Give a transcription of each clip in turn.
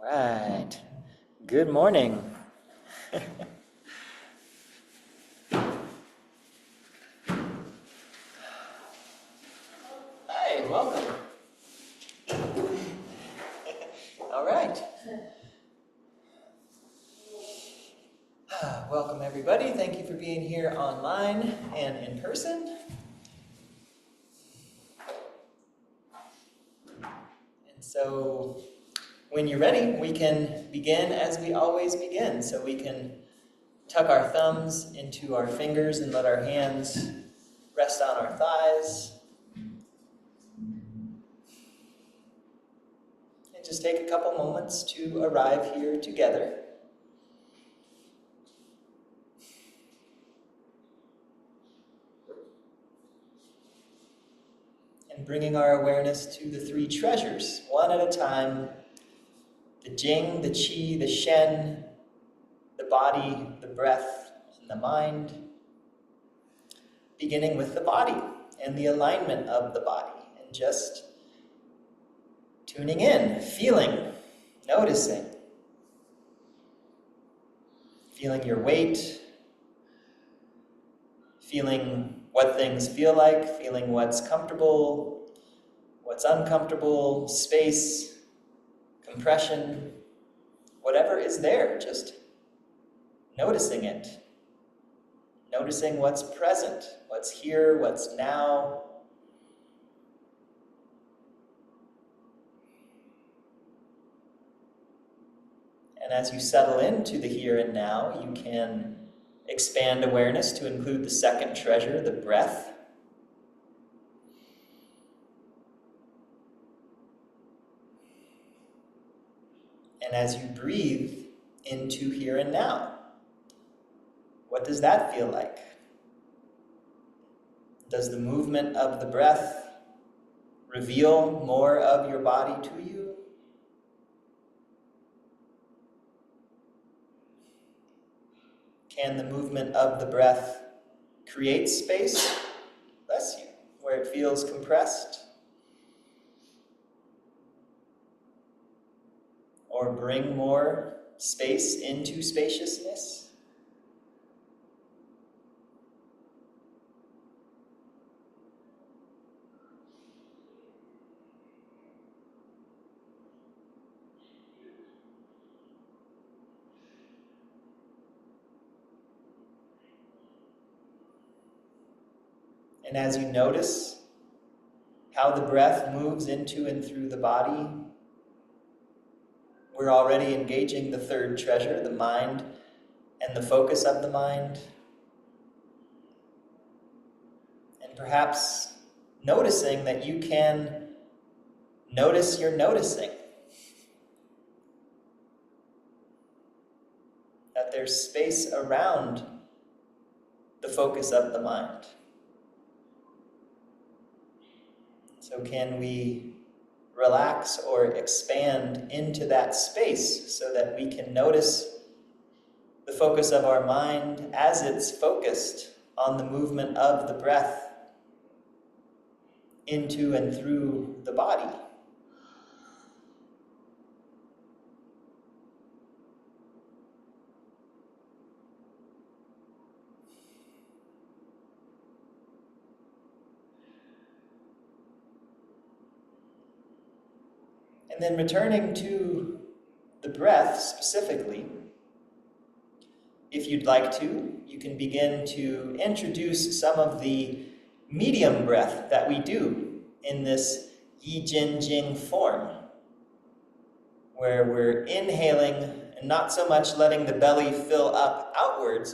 right. Good morning. Hi, welcome. All right. Welcome, everybody. Thank you for being here online and in person. And so, when you're ready, we can begin as we always begin. So we can tuck our thumbs into our fingers and let our hands rest on our thighs. And just take a couple moments to arrive here together. And bringing our awareness to the three treasures, one at a time: the Jing, the Qi, the Shen, the body, the breath, and the mind. Beginning with the body and the alignment of the body, and just tuning in, feeling, noticing. Feeling your weight, feeling what things feel like, feeling what's comfortable, what's uncomfortable, space, compression, whatever is there, just noticing it. Noticing what's present, what's here, what's now. And as you settle into the here and now, you can expand awareness to include the second treasure, the breath. And as you breathe into here and now, what does that feel like? Does the movement of the breath reveal more of your body to you? Can the movement of the breath create space, bless you, where it feels compressed? Or bring more space into spaciousness? And as you notice how the breath moves into and through the body, we're already engaging the third treasure, the mind, and the focus of the mind. And perhaps noticing that you can notice you're noticing. That there's space around the focus of the mind. So can we relax or expand into that space so that we can notice the focus of our mind as it's focused on the movement of the breath into and through the body? And then returning to the breath specifically, if you'd like to, you can begin to introduce some of the medium breath that we do in this Yi Jin Jing form, where we're inhaling and not so much letting the belly fill up outwards,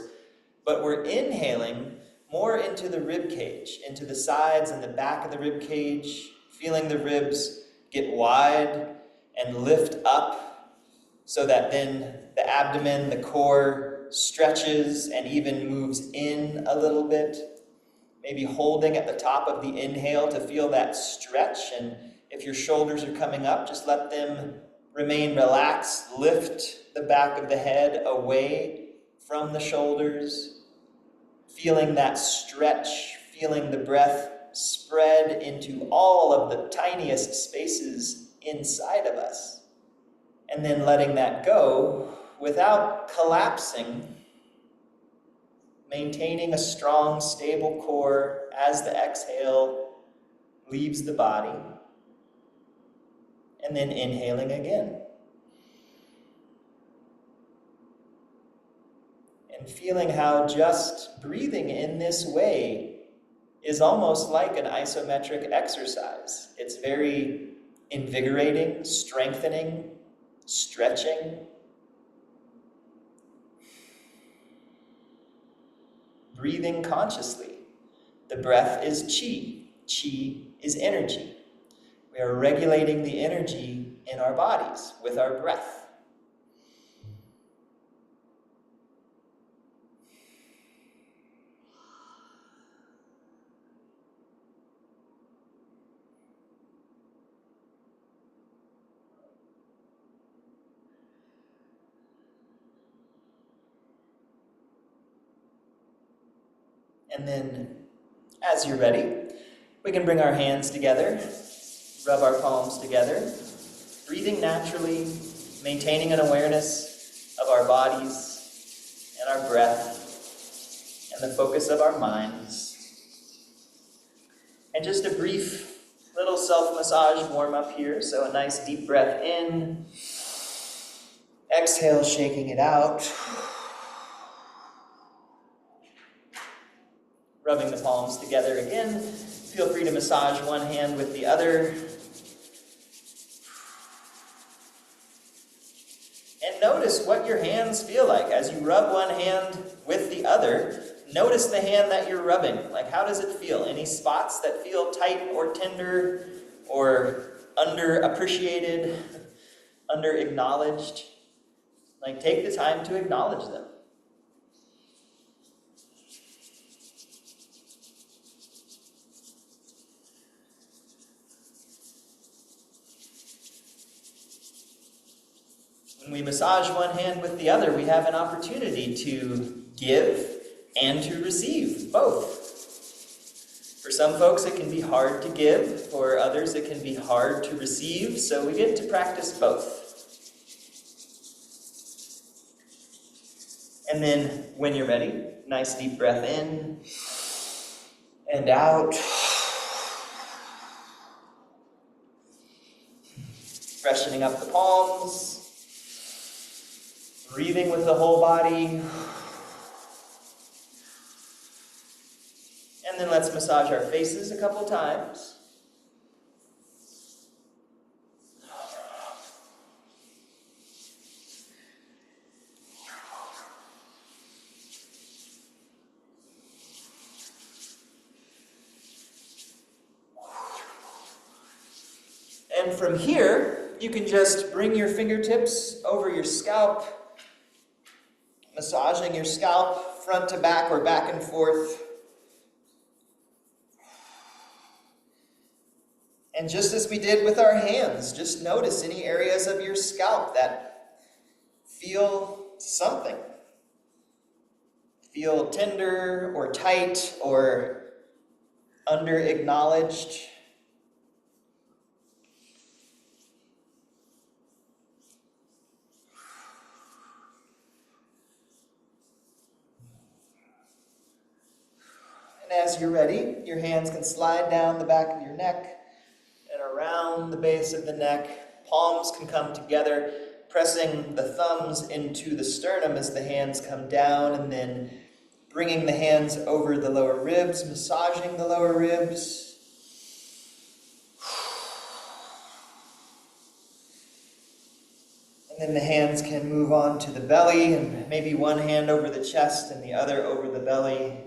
but we're inhaling more into the rib cage, into the sides and the back of the rib cage, feeling the ribs get wide and lift up so that then the abdomen, the core stretches and even moves in a little bit. Maybe holding at the top of the inhale to feel that stretch. And if your shoulders are coming up, just let them remain relaxed. Lift the back of the head away from the shoulders. Feeling that stretch, feeling the breath spread into all of the tiniest spaces inside of us. And then letting that go without collapsing, maintaining a strong, stable core as the exhale leaves the body. And then inhaling again. And feeling how just breathing in this way is almost like an isometric exercise. It's very invigorating, strengthening, stretching. Breathing consciously. The breath is qi. Qi is energy. We are regulating the energy in our bodies with our breath. And then, as you're ready, we can bring our hands together, rub our palms together, breathing naturally, maintaining an awareness of our bodies and our breath and the focus of our minds. And just a brief little self-massage warm-up here. So a nice deep breath in, exhale, shaking it out. Rubbing the palms together again. Feel free to massage one hand with the other. And notice what your hands feel like. As you rub one hand with the other, notice the hand that you're rubbing. Like, how does it feel? Any spots that feel tight or tender or underappreciated, under-acknowledged? Like, take the time to acknowledge them. When we massage one hand with the other, we have an opportunity to give and to receive, both. For some folks, it can be hard to give. For others, it can be hard to receive. So we get to practice both. And then, when you're ready, nice deep breath in and out. Freshening up the palms. Breathing with the whole body. And then let's massage our faces a couple times. And from here, you can just bring your fingertips over your scalp, massaging your scalp front to back or back and forth. And just as we did with our hands, just notice any areas of your scalp that feel something. Feel tender or tight or under-acknowledged. As you're ready, your hands can slide down the back of your neck and around the base of the neck. Palms can come together, pressing the thumbs into the sternum as the hands come down, and then bringing the hands over the lower ribs, massaging the lower ribs. And then the hands can move on to the belly, and maybe one hand over the chest and the other over the belly.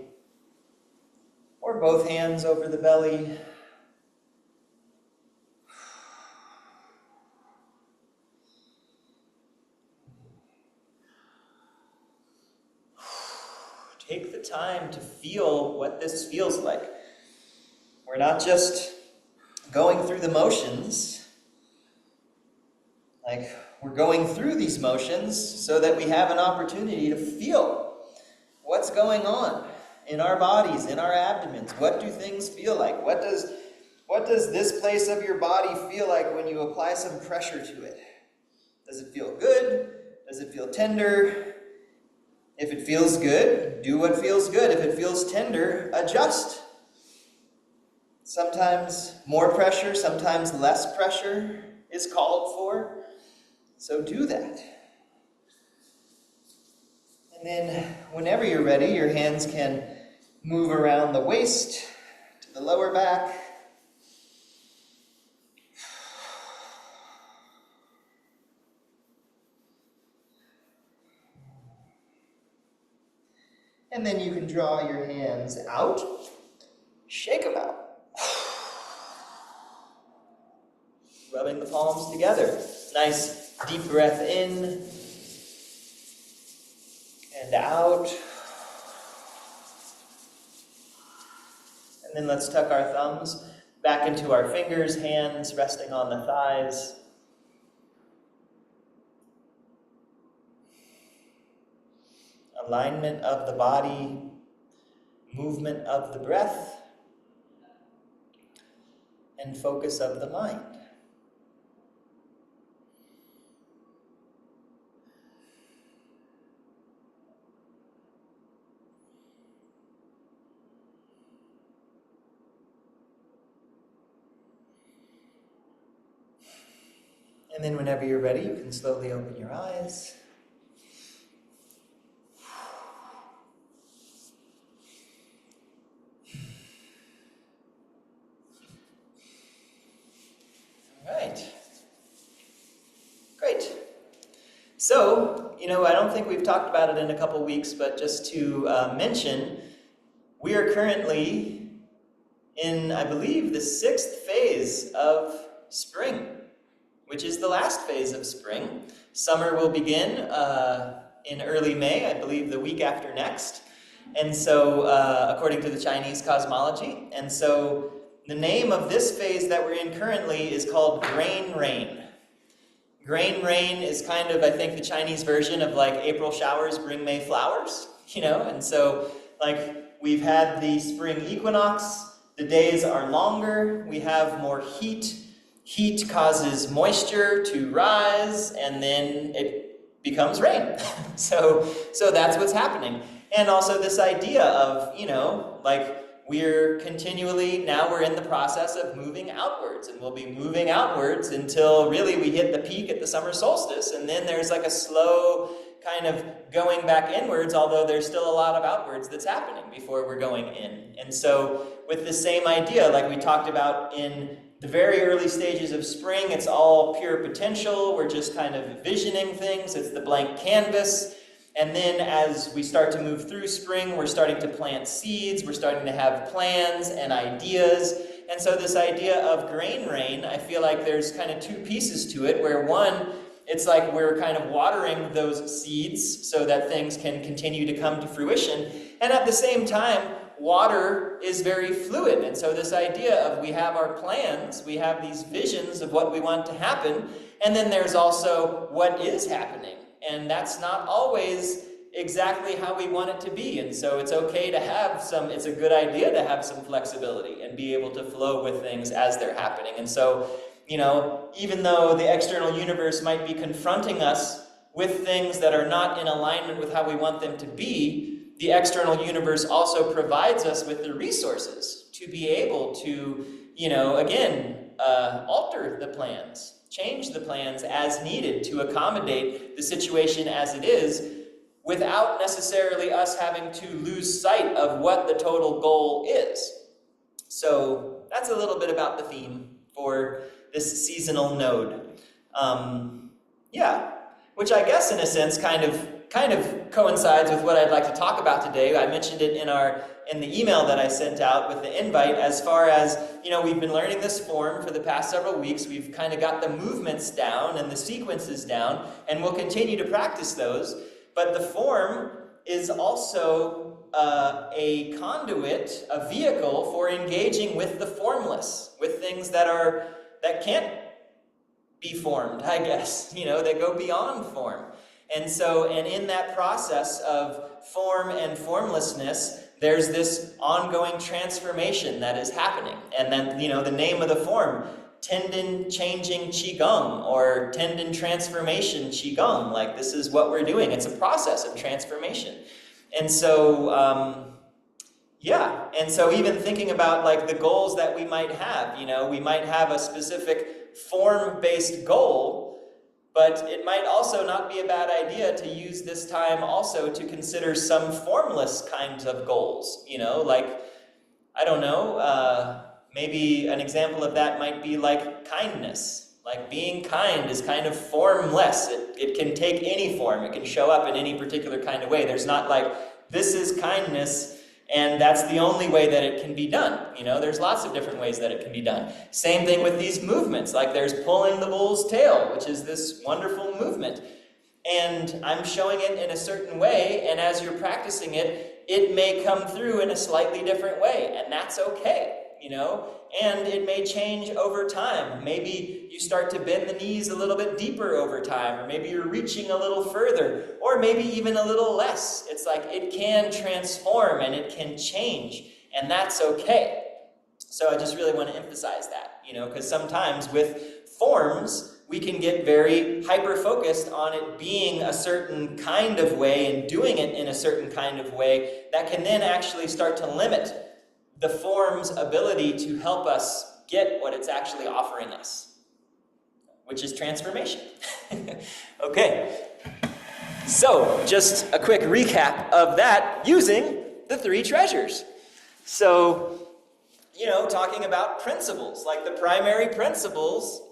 Or both hands over the belly. Take the time to feel what this feels like. We're not just going through the motions. Like, we're going through these motions so that we have an opportunity to feel what's going on in our bodies, in our abdomens. What do things feel like? What does this place of your body feel like when you apply some pressure to it? Does it feel good? Does it feel tender? If it feels good, do what feels good. If it feels tender, adjust. Sometimes more pressure, sometimes less pressure is called for. So do that. And then whenever you're ready, your hands can move around the waist to the lower back. And then you can draw your hands out, shake them out. Rubbing the palms together. Nice deep breath in and out. And then let's tuck our thumbs back into our fingers, hands resting on the thighs. Alignment of the body, movement of the breath, and focus of the mind. And then whenever you're ready, you can slowly open your eyes. All right. Great. So, I don't think we've talked about it in a couple weeks, but just to mention, we are currently in, I believe, the 6th phase of spring, which is the last phase of spring. Summer will begin in early May, I believe the week after next. And so, according to the Chinese cosmology. And so, the name of this phase that we're in currently is called grain rain. Grain rain is kind of, I think, the Chinese version of like April showers bring May flowers, And so, we've had the spring equinox, the days are longer, we have more heat. Heat causes moisture to rise, and then it becomes rain. So that's what's happening. And also this idea of, we're in the process of moving outwards, and we'll be moving outwards until really we hit the peak at the summer solstice, and then there's like a slow kind of going back inwards, although there's still a lot of outwards that's happening before we're going in. And so with the same idea, like we talked about in the very early stages of spring, it's all pure potential. We're just kind of visioning things. It's the blank canvas. And then as we start to move through spring, we're starting to plant seeds. We're starting to have plans and ideas. And so this idea of grain rain, I feel like there's kind of 2 pieces to it, where one, it's like we're kind of watering those seeds so that things can continue to come to fruition. And at the same time, water is very fluid. And so this idea of we have our plans, we have these visions of what we want to happen, and then there's also what is happening. And that's not always exactly how we want it to be. And so it's okay to have it's a good idea to have some flexibility and be able to flow with things as they're happening. And so, even though the external universe might be confronting us with things that are not in alignment with how we want them to be, the external universe also provides us with the resources to be able to, alter the plans. Change the plans as needed to accommodate the situation as it is, without necessarily us having to lose sight of what the total goal is. So that's a little bit about the theme for this seasonal node. Which I guess in a sense kind of coincides with what I'd like to talk about today. I mentioned it in the email that I sent out with the invite, as far as, we've been learning this form for the past several weeks. We've kind of got the movements down and the sequences down, and we'll continue to practice those. But the form is also a conduit, a vehicle for engaging with the formless, with things that can't be formed, I guess, that go beyond form. And in that process of form and formlessness, there's this ongoing transformation that is happening. And then, the name of the form tendon changing Qigong or tendon transformation Qigong. Like, this is what we're doing. It's a process of transformation. And so, yeah, and so even thinking about like the goals that we might have, you know, we might have a specific form-based goal, but it might also not be a bad idea to use this time also to consider some formless kinds of goals, you know, like, I don't know, maybe an example of that might be like kindness. Like, being kind is kind of formless. It can take any form. It can show up in any particular kind of way. There's not like, this is kindness, and that's the only way that it can be done. You know, there's lots of different ways that it can be done. Same thing with these movements. Like, there's pulling the bull's tail, which is this wonderful movement. And I'm showing it in a certain way, and as you're practicing it, it may come through in a slightly different way, and that's okay, you know? And it may change over time. Maybe you start to bend the knees a little bit deeper over time, or maybe you're reaching a little further, or maybe even a little less. It's like, it can transform and it can change, and that's okay. So I just really want to emphasize that, you know, because sometimes with forms, we can get very hyper-focused on it being a certain kind of way and doing it in a certain kind of way that can then actually start to limit the form's ability to help us get what it's actually offering us, which is transformation. Okay, so just a quick recap of that using the three treasures. So, you know, talking about principles, like the primary principles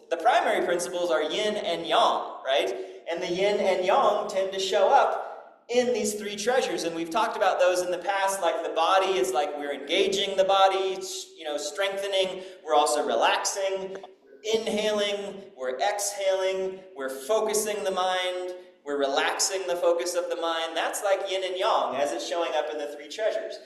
are yin and yang, right? And the yin and yang tend to show up in these three treasures, and we've talked about those in the past. Like, the body is like, we're engaging the body, you know, strengthening. We're also relaxing, we're inhaling, we're exhaling, we're focusing the mind, we're relaxing the focus of the mind. That's like yin and yang as it's showing up in the three treasures.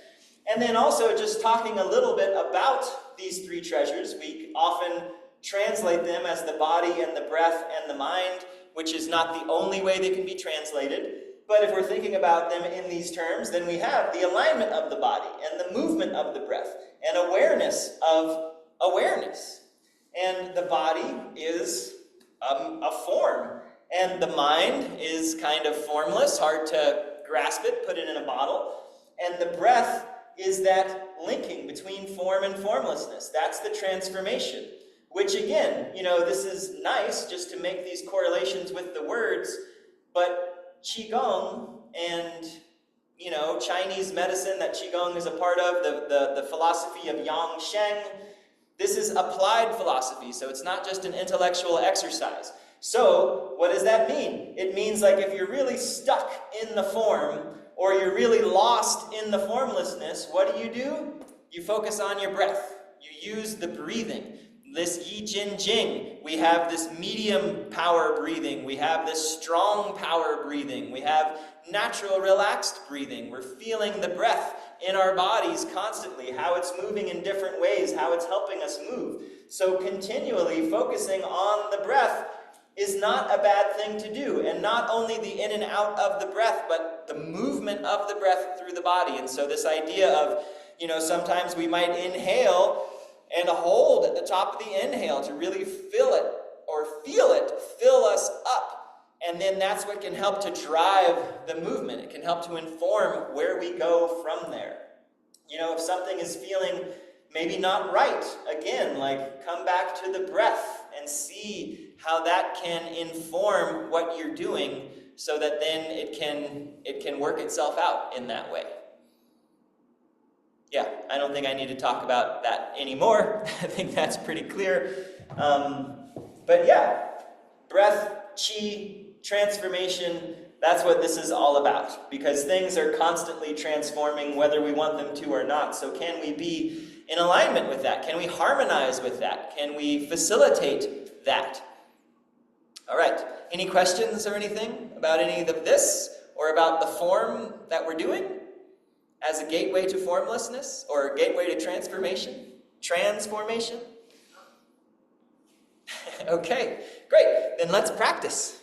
And then also just talking a little bit about these three treasures, we often translate them as the body and the breath and the mind, which is not the only way they can be translated. But if we're thinking about them in these terms, then we have the alignment of the body and the movement of the breath and awareness of awareness. And the body is a form, and the mind is kind of formless, hard to grasp it, put it in a bottle. And the breath is that linking between form and formlessness. That's the transformation. Which again, you know, this is nice just to make these correlations with the words, but Qigong and, you know, Chinese medicine that Qigong is a part of, the philosophy of Yang Sheng, this is applied philosophy, so it's not just an intellectual exercise. So, what does that mean? It means like, if you're really stuck in the form, or you're really lost in the formlessness, what do? You focus on your breath. You use the breathing. This Yi Jin Jing, we have this medium power breathing, we have this strong power breathing, we have natural relaxed breathing. We're feeling the breath in our bodies constantly, how it's moving in different ways, how it's helping us move. So continually focusing on the breath is not a bad thing to do, and not only the in and out of the breath, but the movement of the breath through the body. And so this idea of, you know, sometimes we might inhale and hold at the top of the inhale to really feel it, or feel it fill us up. And then that's what can help to drive the movement. It can help to inform where we go from there. You know, if something is feeling maybe not right, again, like, come back to the breath and see how that can inform what you're doing, so that then it can work itself out in that way. Yeah, I don't think I need to talk about that anymore. I think that's pretty clear. But yeah, breath, qi, transformation, that's what this is all about. Because things are constantly transforming whether we want them to or not. So can we be in alignment with that? Can we harmonize with that? Can we facilitate that? All right, any questions or anything about any of this? Or about the form that we're doing as a gateway to formlessness, or a gateway to transformation? Transformation? Okay, great. Then let's practice.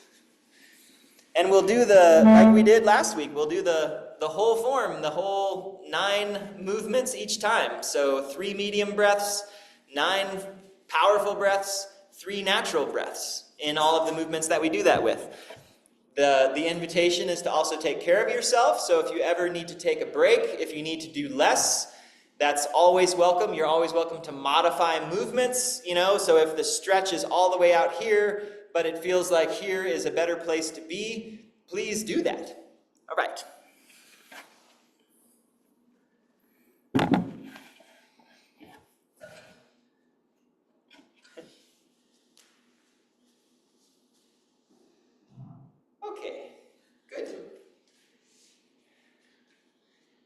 And we'll do like we did last week, we'll do the whole form, the whole 9 movements each time. So 3 medium breaths, 9 powerful breaths, 3 natural breaths in all of the movements that we do that with. The invitation is to also take care of yourself, so if you ever need to take a break, if you need to do less, that's always welcome. You're always welcome to modify movements, so if the stretch is all the way out here, but it feels like here is a better place to be, please do that. All right. Okay, good.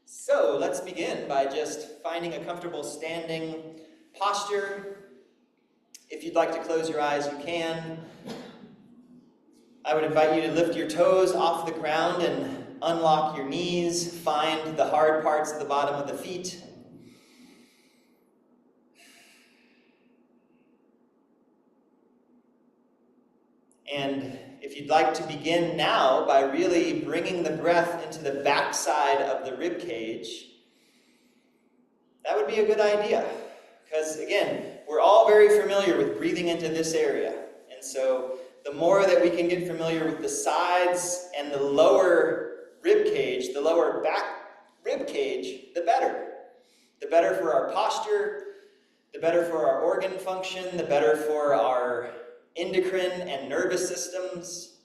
So let's begin by just finding a comfortable standing posture. If you'd like to close your eyes, you can. I would invite you to lift your toes off the ground and unlock your knees. Find the hard parts of the bottom of the feet. And if you'd like to begin now by really bringing the breath into the backside of the rib cage, that would be a good idea. Because again, we're all very familiar with breathing into this area. And so the more that we can get familiar with the sides and the lower rib cage, the lower back rib cage, the better. The better for our posture, the better for our organ function, the better for our endocrine and nervous systems.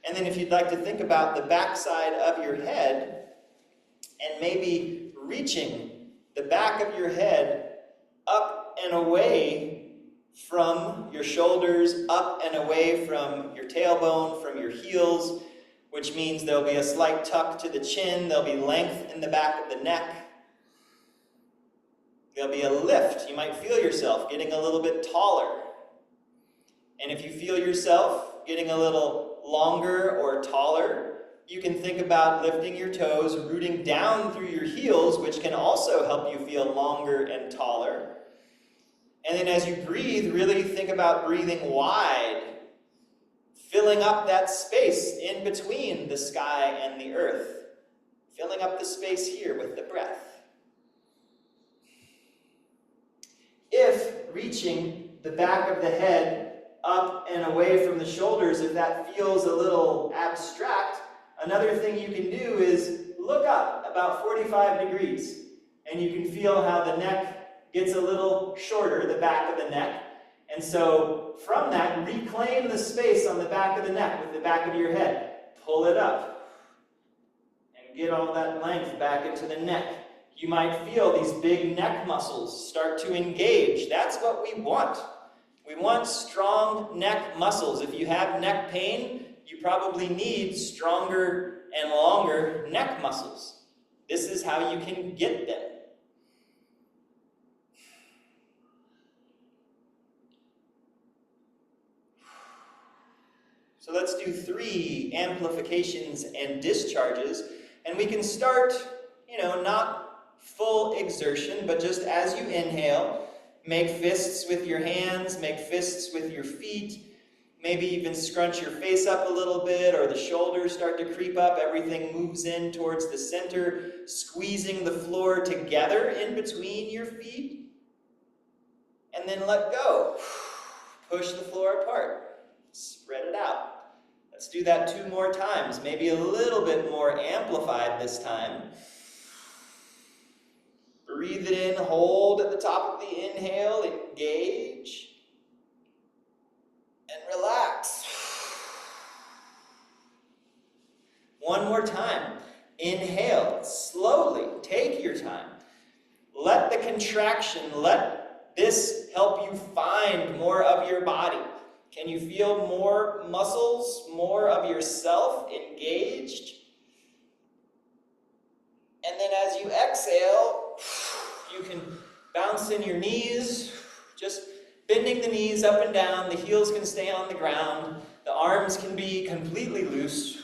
And then if you'd like to think about the backside of your head and maybe reaching the back of your head up and away from your shoulders, up and away from your tailbone, from your heels, which means there'll be a slight tuck to the chin, there'll be length in the back of the neck. There'll be a lift. You might feel yourself getting a little bit taller. And if you feel yourself getting a little longer or taller, you can think about lifting your toes, rooting down through your heels, which can also help you feel longer and taller. And then as you breathe, really think about breathing wide, filling up that space in between the sky and the earth, filling up the space here with the breath. If reaching the back of the head up and away from the shoulders, if that feels a little abstract, another thing you can do is look up about 45 degrees, and you can feel how the neck gets a little shorter, the back of the neck. And so from that, reclaim the space on the back of the neck with the back of your head. Pull it up and get all that length back into the neck. You might feel these big neck muscles start to engage. That's what we want. We want strong neck muscles. If you have neck pain, you probably need stronger and longer neck muscles. This is how you can get them. So let's do 3 amplifications and discharges, and we can start, not full exertion, but just as you inhale, make fists with your hands, make fists with your feet, maybe even scrunch your face up a little bit, or the shoulders start to creep up, everything moves in towards the center, squeezing the floor together in between your feet, and then let go. Push the floor apart, spread it out. Let's do that 2 more times, maybe a little bit more amplified this time. Breathe it in, hold at the top of the inhale, engage, and relax. 1 more time. Inhale, slowly, take your time. Let the contraction, let this help you find more of your body. Can you feel more muscles, more of yourself engaged? And then as you exhale, you can bounce in your knees, just bending the knees up and down. The heels can stay on the ground. The arms can be completely loose.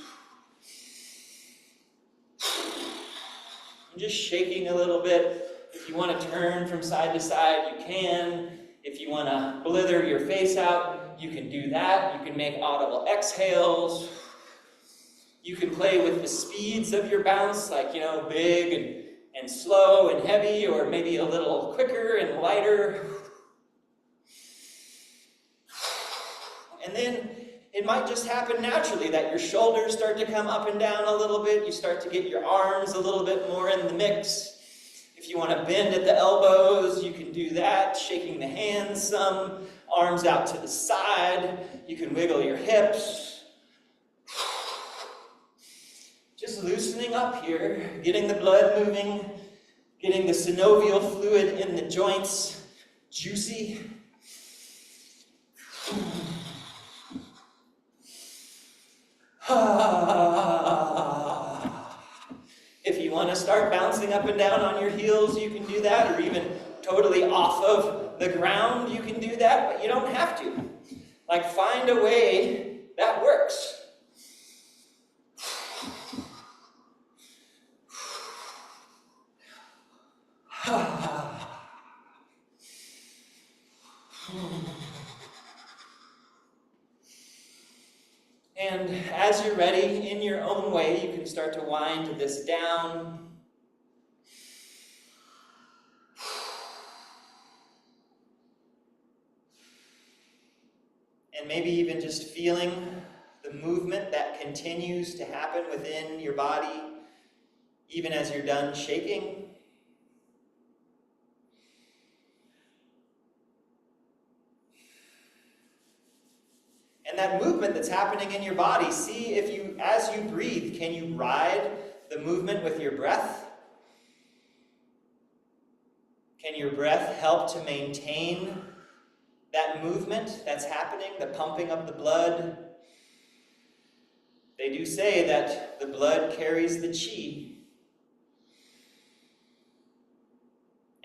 I'm just shaking a little bit. If you want to turn from side to side, you can. If you want to blither your face out, you can do that. You can make audible exhales. You can play with the speeds of your bounce, like, big and and slow and heavy, or maybe a little quicker and lighter. And then it might just happen naturally that your shoulders start to come up and down a little bit. You start to get your arms a little bit more in the mix. If you want to bend at the elbows, you can do that, shaking the hands some, arms out to the side. You can wiggle your hips. Just loosening up here, getting the blood moving, getting the synovial fluid in the joints juicy. If you want to start bouncing up and down on your heels, you can do that, or even totally off of the ground, you can do that, but you don't have to. Like, find a way that works. And as you're ready, in your own way, you can start to wind this down. And maybe even just feeling the movement that continues to happen within your body, even as you're done shaking. And that movement that's happening in your body, see if you, as you breathe, can you ride the movement with your breath? Can your breath help to maintain that movement that's happening, the pumping of the blood? They do say that the blood carries the qi,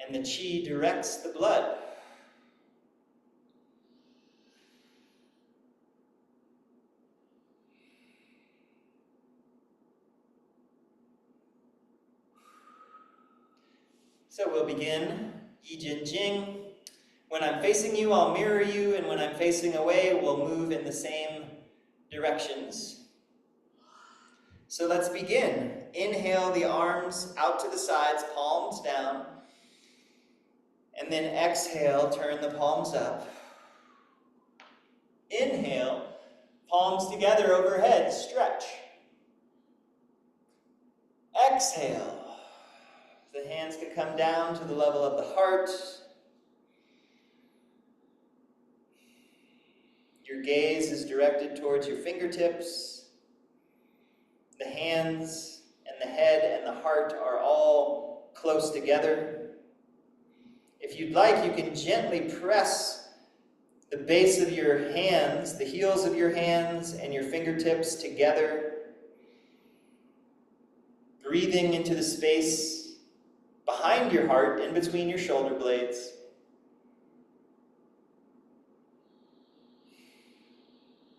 and the qi directs the blood. So we'll begin Jing. When I'm facing you, I'll mirror you, and when I'm facing away, we'll move in the same directions. So let's begin. Inhale the arms out to the sides, palms down. And then exhale, turn the palms up. Inhale, palms together overhead, stretch. Exhale. The hands can come down to the level of the heart. Your gaze is directed towards your fingertips. The hands and the head and the heart are all close together. If you'd like, you can gently press the base of your hands, the heels of your hands and your fingertips together, breathing into the space behind your heart, in between your shoulder blades.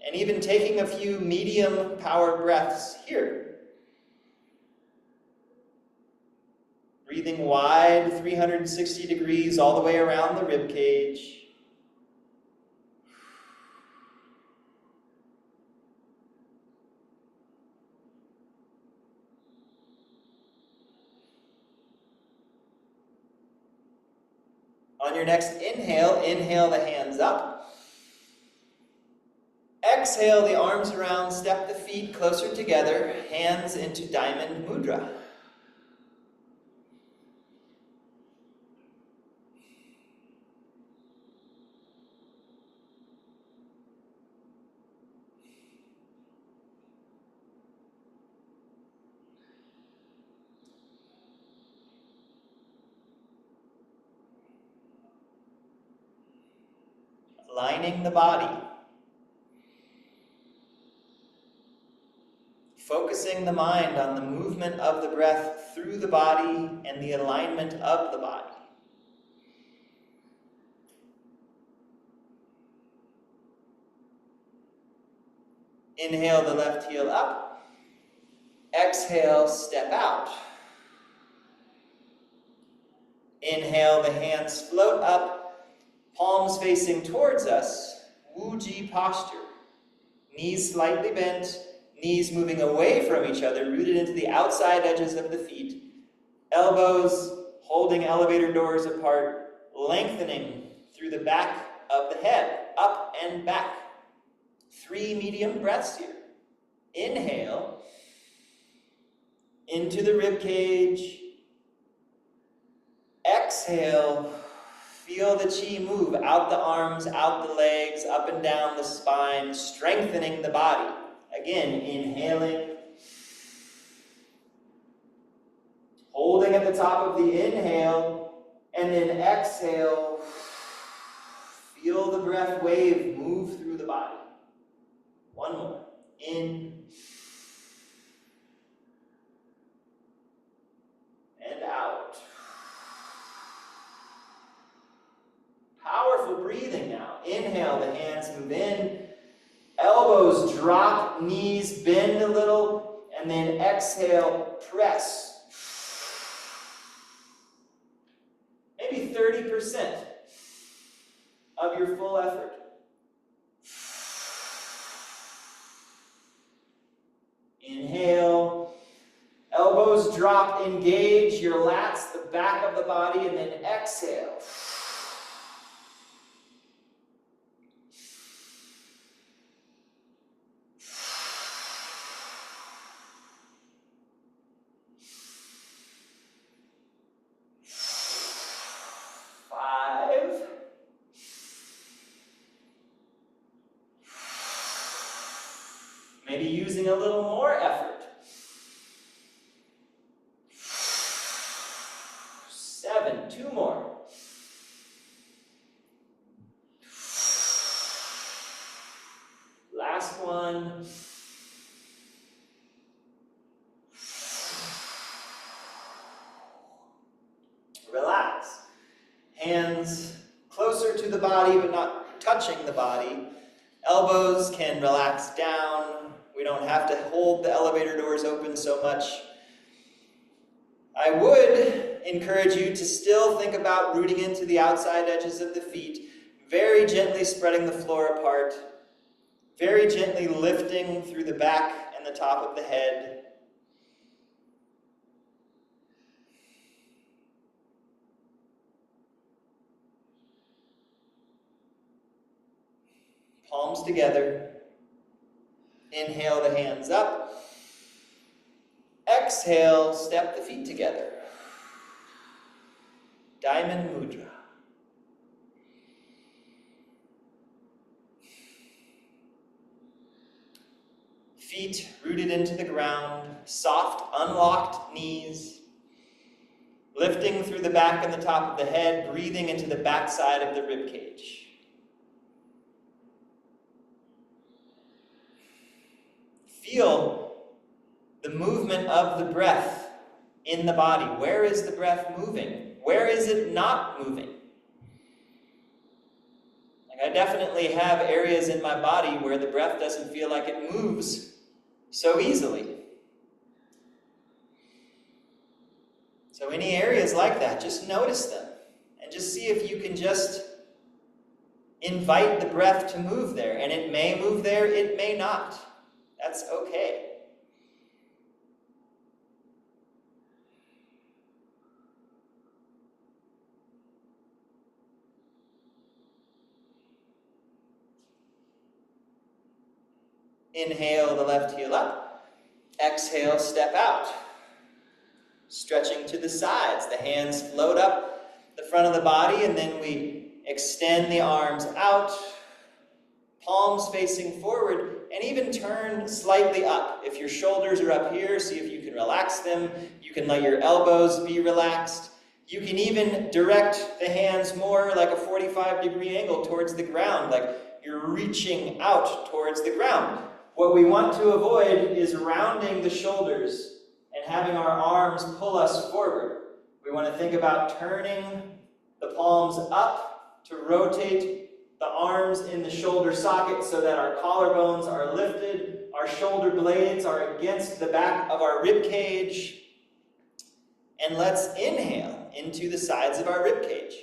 And even taking a few medium power breaths here. Breathing wide, 360 degrees all the way around the rib cage. On your next inhale, inhale the hands up. Exhale the arms around, step the feet closer together, hands into diamond mudra. Aligning the body. Focusing the mind on the movement of the breath through the body and the alignment of the body. Inhale the left heel up. Exhale, step out. Inhale, the hands float up, palms facing towards us, Wu-Ji posture. Knees slightly bent, knees moving away from each other, rooted into the outside edges of the feet. Elbows holding elevator doors apart, lengthening through the back of the head, up and back. 3 medium breaths here. Inhale into the rib cage. Exhale, feel the chi move out the arms, out the legs, up and down the spine, strengthening the body. Again, inhaling, holding at the top of the inhale, and then exhale, feel the breath wave move through the body. One more. In and out. Powerful breathing now. Inhale, the hands move in. Elbows drop, knees bend a little, and then exhale, press. Maybe 30% of your full effort. Inhale, elbows drop, engage your lats, the back of the body, and then exhale. Maybe using a little more effort. 7, 2 more. Last one. Relax. Hands closer to the body but not touching the body. Elbows can relax down. We don't have to hold the elevator doors open so much. I would encourage you to still think about rooting into the outside edges of the feet, very gently spreading the floor apart, very gently lifting through the back and the top of the head. Palms together. Inhale the hands up. Exhale, step the feet together. Diamond Mudra. Feet rooted into the ground, soft, unlocked knees. Lifting through the back and the top of the head, breathing into the backside of the rib cage. Feel the movement of the breath in the body. Where is the breath moving? Where is it not moving? Like I definitely have areas in my body where the breath doesn't feel like it moves so easily. So any areas like that, just notice them and just see if you can just invite the breath to move there. And it may move there, it may not. That's okay. Inhale the left heel up. Exhale, step out. Stretching to the sides. The hands float up the front of the body, and then we extend the arms out. Palms facing forward, and even turn slightly up. If your shoulders are up here, see if you can relax them. You can let your elbows be relaxed. You can even direct the hands more like a 45-degree angle towards the ground, like you're reaching out towards the ground. What we want to avoid is rounding the shoulders and having our arms pull us forward. We want to think about turning the palms up to rotate the arms in the shoulder socket so that our collarbones are lifted, our shoulder blades are against the back of our rib cage. And let's inhale into the sides of our rib cage.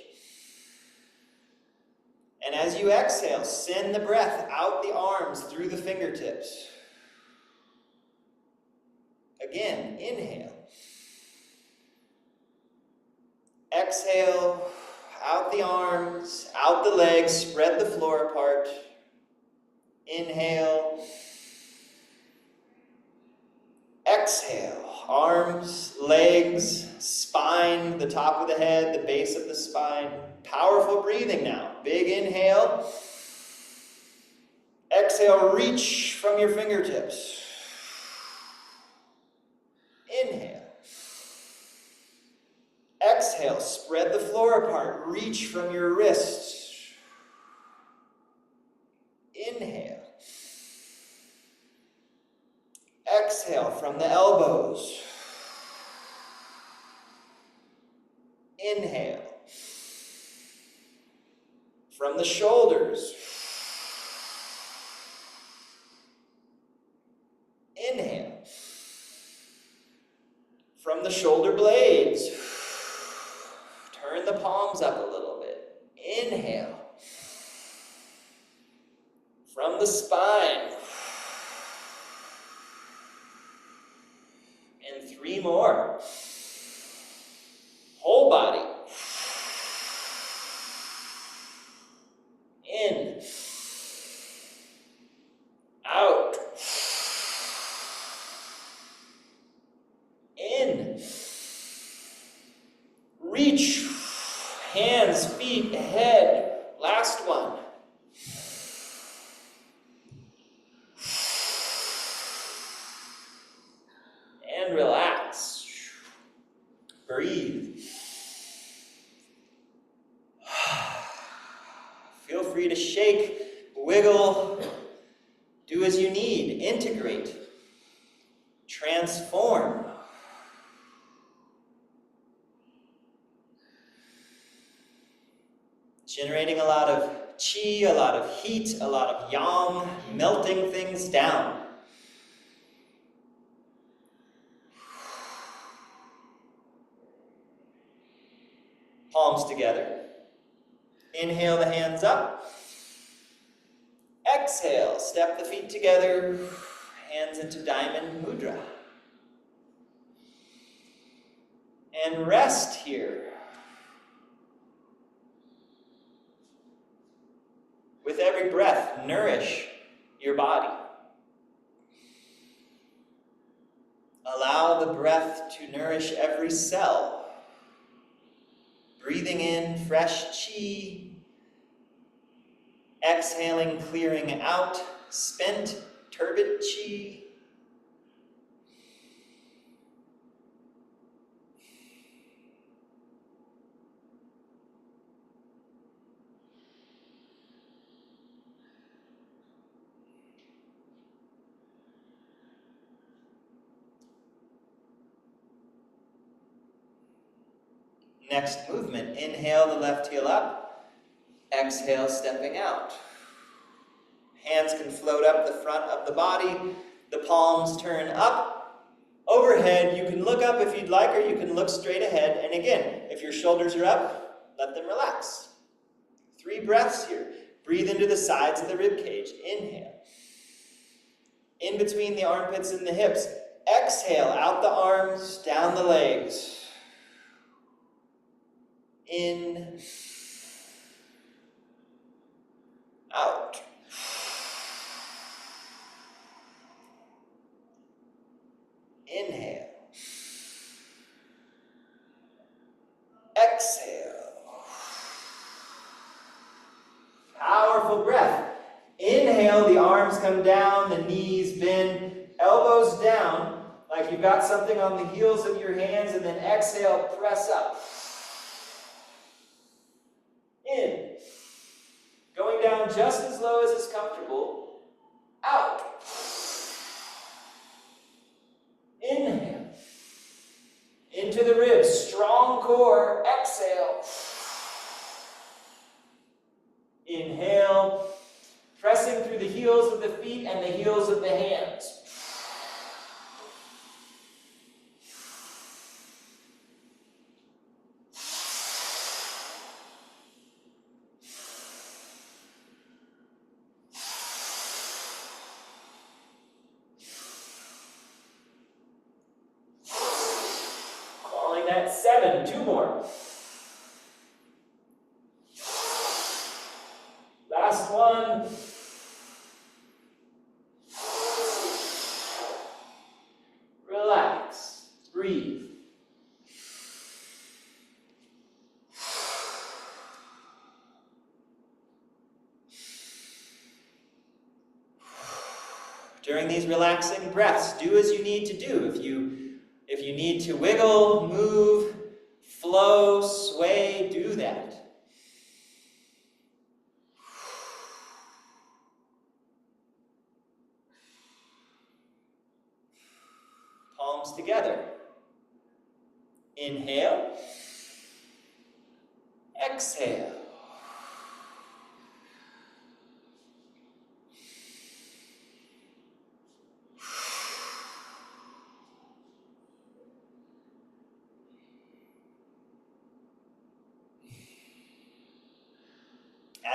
And as you exhale, send the breath out the arms through the fingertips. Again, inhale. Exhale, out the arms, out the legs, spread the floor apart. Inhale. Exhale, arms, legs, spine, the top of the head, the base of the spine. Powerful breathing now. Big inhale. Exhale, reach from your fingertips. Inhale. Exhale, spread the floor apart. Reach from your wrists. Inhale. Exhale from the elbows. Inhale. From the shoulders. Inhale. From the shoulder blades. Turn the palms up a little bit. Inhale. From the spine. And 3 more. Whole body. In. Out. In. Reach. Hands, feet, head. Last one. And relax. Breathe. Feel free to shake, wiggle, do as you need, integrate, transform. Generating a lot of qi, a lot of heat, a lot of yang, melting things down. Palms together. Inhale the hands up. Exhale, step the feet together, hands into diamond mudra. And rest here. With every breath, nourish your body. Allow the breath to nourish every cell. Breathing in fresh qi. Exhaling, clearing out spent, turbid qi. Next movement, inhale the left heel up, exhale stepping out. Hands can float up the front of the body, the palms turn up. Overhead, you can look up if you'd like, or you can look straight ahead. And again, if your shoulders are up, let them relax. 3 breaths here. Breathe into the sides of the rib cage. Inhale. In between the armpits and the hips. Exhale, out the arms, down the legs. In, out. Inhale. Exhale. Powerful breath. Inhale, the arms come down, the knees bend, elbows down, like you've got something on the heels of your hands, and then exhale, press up. In. Going down just as low as is comfortable. Out. Inhale. Into the ribs. Strong core. Exhale. Inhale. Pressing through the heels of the feet and the heels of the hands. That 7, 2 more. relax, breathe. During these relaxing breaths, do as you need to do. If you need to wiggle, move, flow, sway, do that. Palms together. Inhale. Exhale.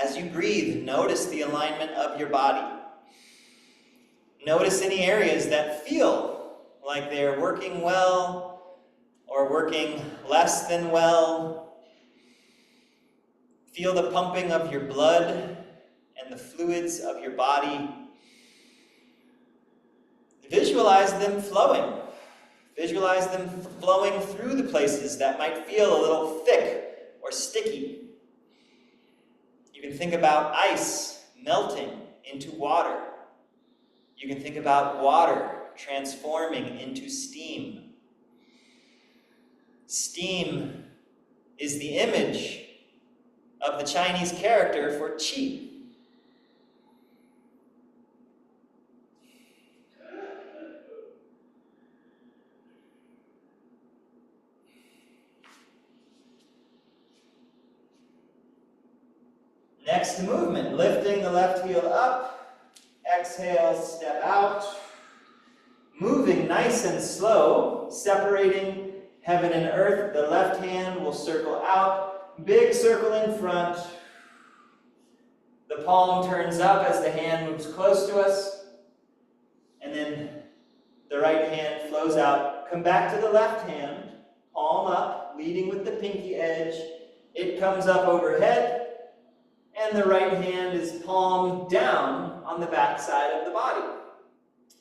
As you breathe, notice the alignment of your body. Notice any areas that feel like they're working well or working less than well. Feel the pumping of your blood and the fluids of your body. Visualize them flowing. Visualize them flowing through the places that might feel a little thick or sticky. You can think about ice melting into water. You can think about water transforming into steam. Steam is the image of the Chinese character for qi. Next movement, lifting the left heel up, exhale, step out, moving nice and slow, separating heaven and earth. The left hand will circle out, big circle in front. The palm turns up as the hand moves close to us, and then the right hand flows out. Come back to the left hand, palm up, leading with the pinky edge. It comes up overhead. And the right hand is palm down on the back side of the body.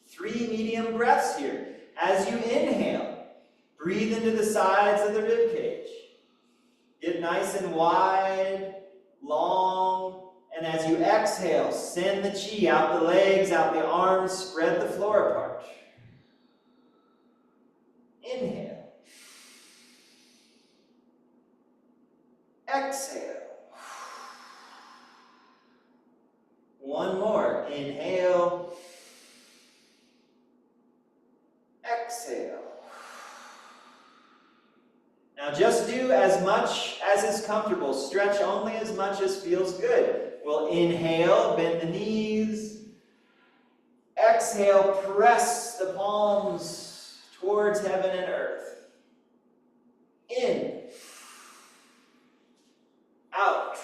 3 medium breaths here. As you inhale, breathe into the sides of the rib cage. Get nice and wide, long, and as you exhale, send the qi out the legs, out the arms, spread the floor apart. Inhale. Exhale. One more. Inhale. Exhale. Now just do as much as is comfortable. Stretch only as much as feels good. We'll inhale, bend the knees. Exhale, press the palms towards heaven and earth. In. Out.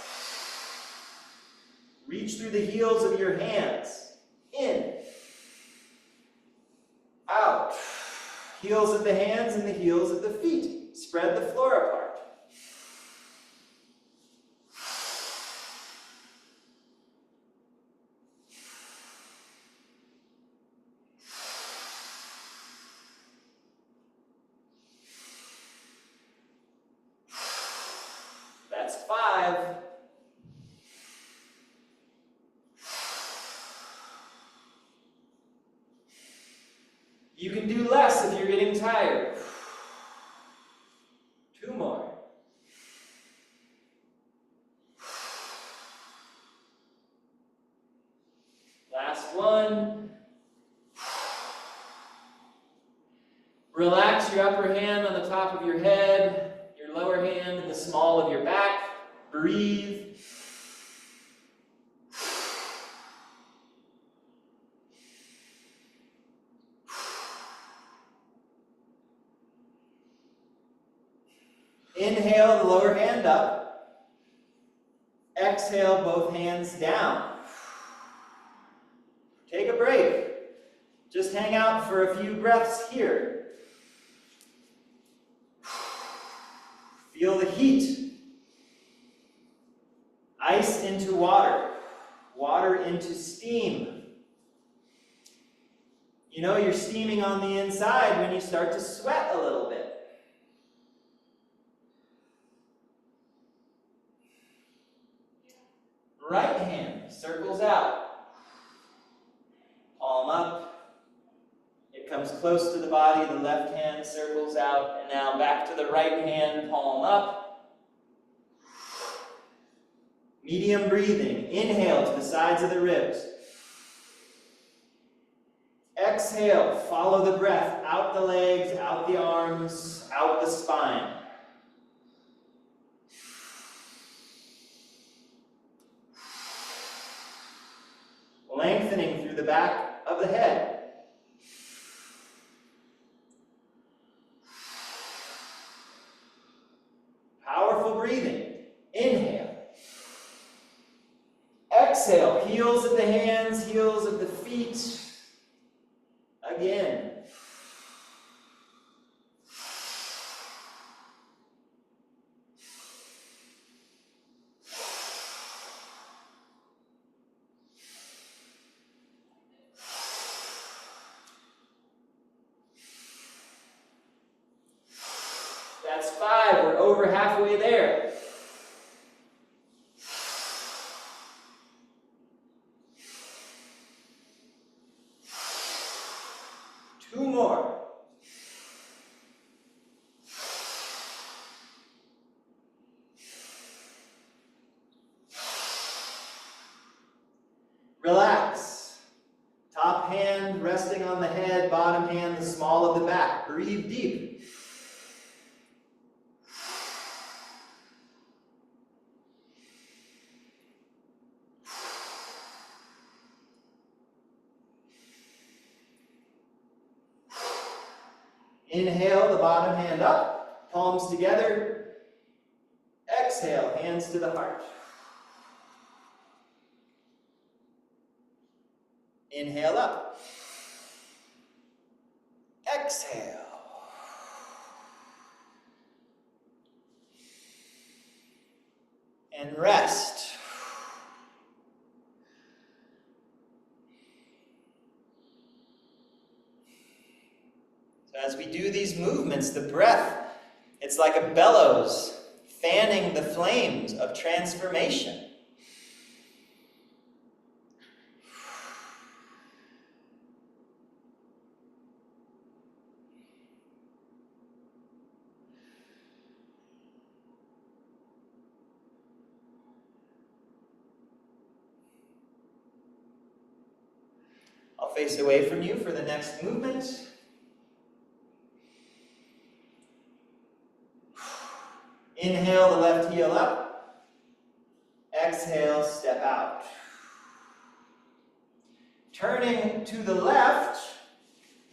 Reach through the heels of your hands. In. Out. Heels of the hands and the heels of the feet. Spread the floor apart. That's 5. You can do less if you're getting tired. 2 more. Last one. Relax your upper hand on the top of your head, your lower hand in the small of your back. Breathe. Inhale the lower hand up. Exhale both hands down. Take a break. Just hang out for a few breaths here. Feel the heat. Ice into water. Water into steam. You know you're steaming on the inside when you start to sweat a little bit. Right hand circles out. Palm up. It comes close to the body. The left hand circles out. And now back to the right hand, palm up. Medium breathing. Inhale to the sides of the ribs. Exhale, follow the breath. Out the legs, out the arms, out the spine. Lengthening through the back of the head. Powerful breathing. Inhale. Exhale, heels of the hands, heels of the feet. Again. That's 5. We're over halfway there. 2 more. Relax. Top hand resting on the head, bottom hand the small of the back. Breathe deep. Inhale, the bottom hand up, palms together. Exhale, hands to the heart. Inhale up. Exhale. And rest. As we do these movements, the breath, it's like a bellows, fanning the flames of transformation. I'll face away from you for the next movement. Inhale, the left heel up. Exhale, step out. Turning to the left,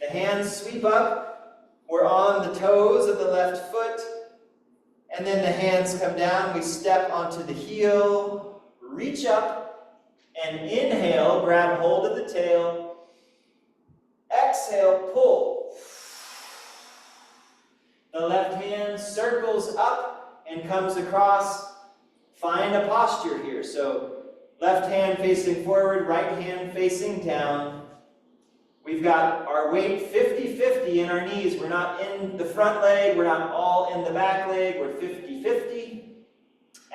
the hands sweep up. We're on the toes of the left foot. And then the hands come down. We step onto the heel, reach up, and inhale, grab hold of the tail. Exhale, pull. The left hand circles up and comes across. Find a posture here. So left hand facing forward, right hand facing down. We've got our weight 50-50 in our knees. We're not in the front leg. We're not all in the back leg. We're 50-50.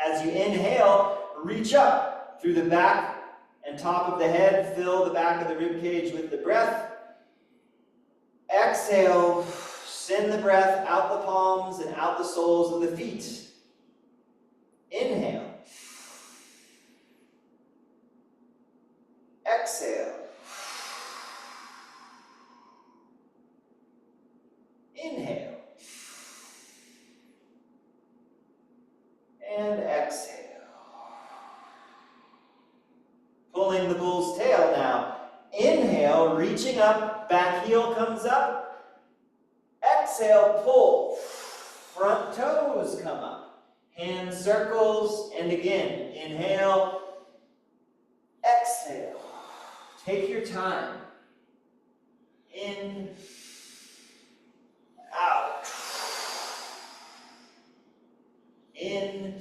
As you inhale, reach up through the back and top of the head. Fill the back of the rib cage with the breath. Exhale, send the breath out the palms and out the soles of the feet. Inhale. Exhale. Inhale. And exhale. Pulling the bull's tail now. Inhale, reaching up, back heel comes up. Exhale, pull. Front toes come up. Hand circles, and again, inhale, exhale. Take your time. In, out. In,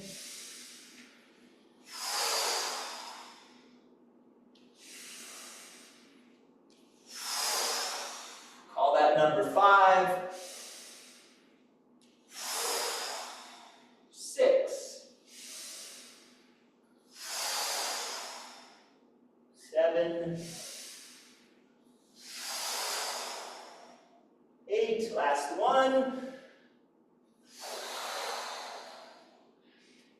5, 6, 7, 8, last one.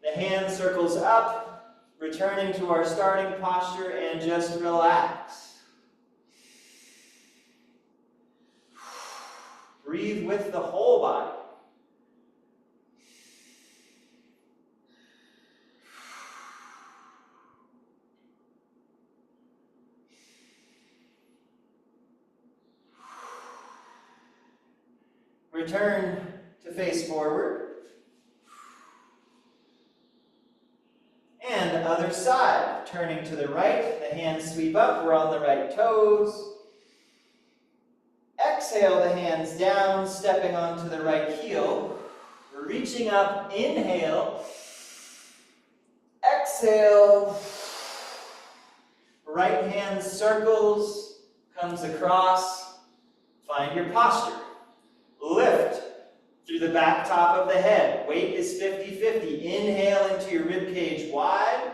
The hand circles up, returning to our starting posture, and just relax. Breathe with the whole body. Return to face forward. And other side. Turning to the right, the hands sweep up, we're on the right toes. Exhale the hands down, stepping onto the right heel. Reaching up, inhale. Exhale. Right hand circles, comes across. Find your posture. Lift through the back top of the head. Weight is 50-50. Inhale into your rib cage wide.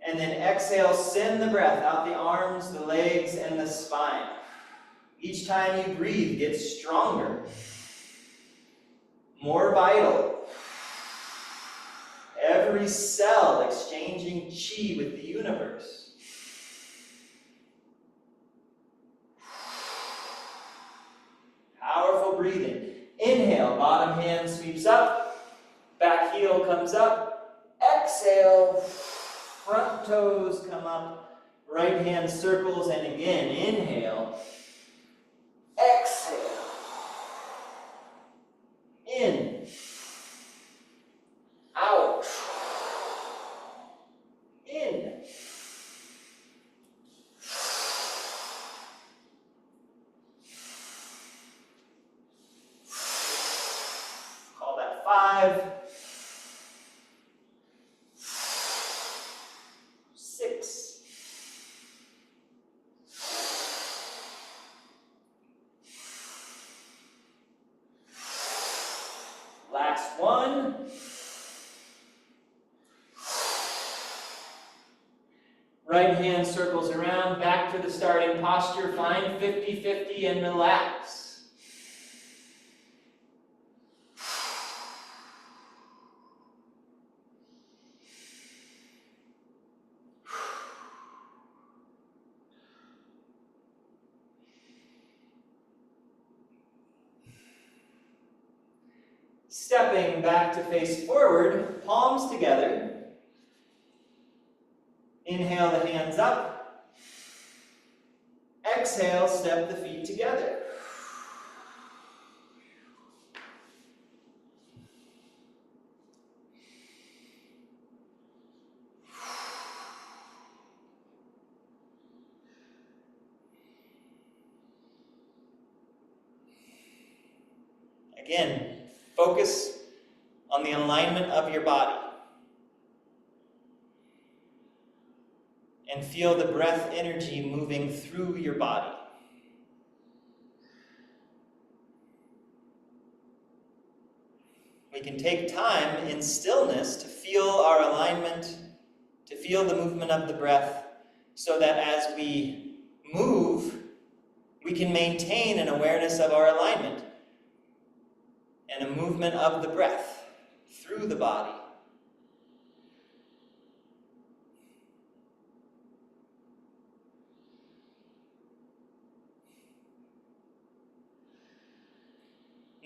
And then exhale, send the breath out the arms, the legs, and the spine. Each time you breathe, get stronger. More vital. Every cell exchanging chi with the universe. Powerful breathing. Inhale, bottom hand sweeps up, back heel comes up. Exhale, front toes come up, right hand circles, and again, inhale. Exhale. In. Out. In. Call that 5. 6. 1. Right hand circles around, back to the starting posture. Find 50-50 and relax. Stepping back to face forward, palms together. Inhale the hands up. Exhale, step the feet together. Again, focus on the alignment of your body. And feel the breath energy moving through your body. We can take time in stillness to feel our alignment, to feel the movement of the breath, so that as we move, we can maintain an awareness of our alignment and a movement of the breath through the body.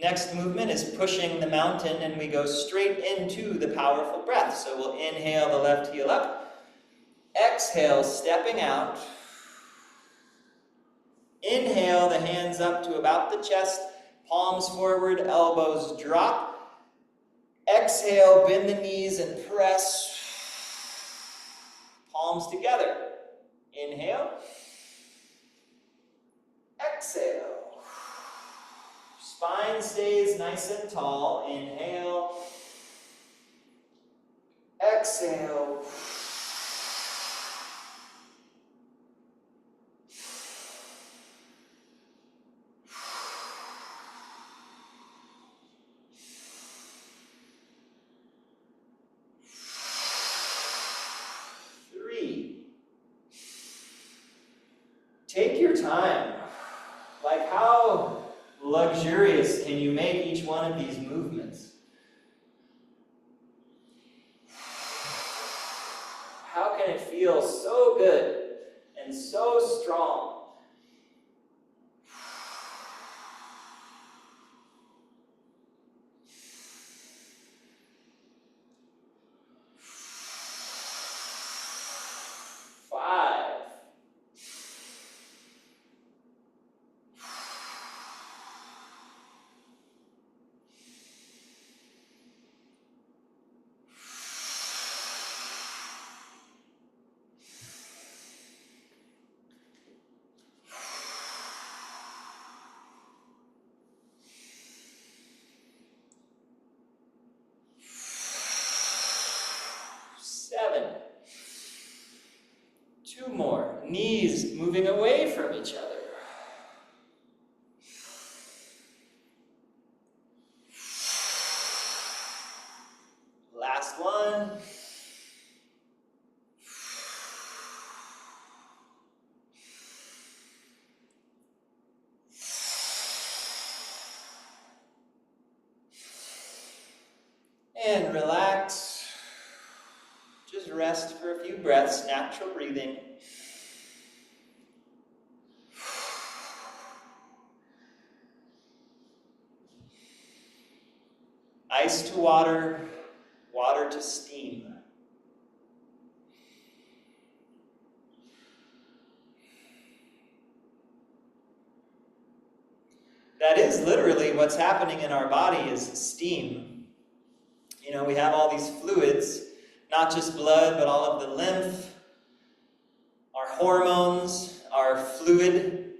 Next movement is pushing the mountain, and we go straight into the powerful breath. So we'll inhale the left heel up. Exhale, stepping out. Inhale the hands up to about the chest, palms forward, elbows drop. Exhale, bend the knees and press. Palms together. Inhale. Exhale. Spine stays nice and tall. Inhale. Exhale. Take your time. Like, how luxurious can you make each one of these movements? How can it feel so good and so strong? Seven. Two more. Knees moving away from each other. Last one. And relax. Just rest for a few breaths, natural breathing. Ice to water, water to steam. That is literally what's happening in our body is steam. You know, we have all these fluids, not just blood, but all of the lymph, our hormones, our fluid,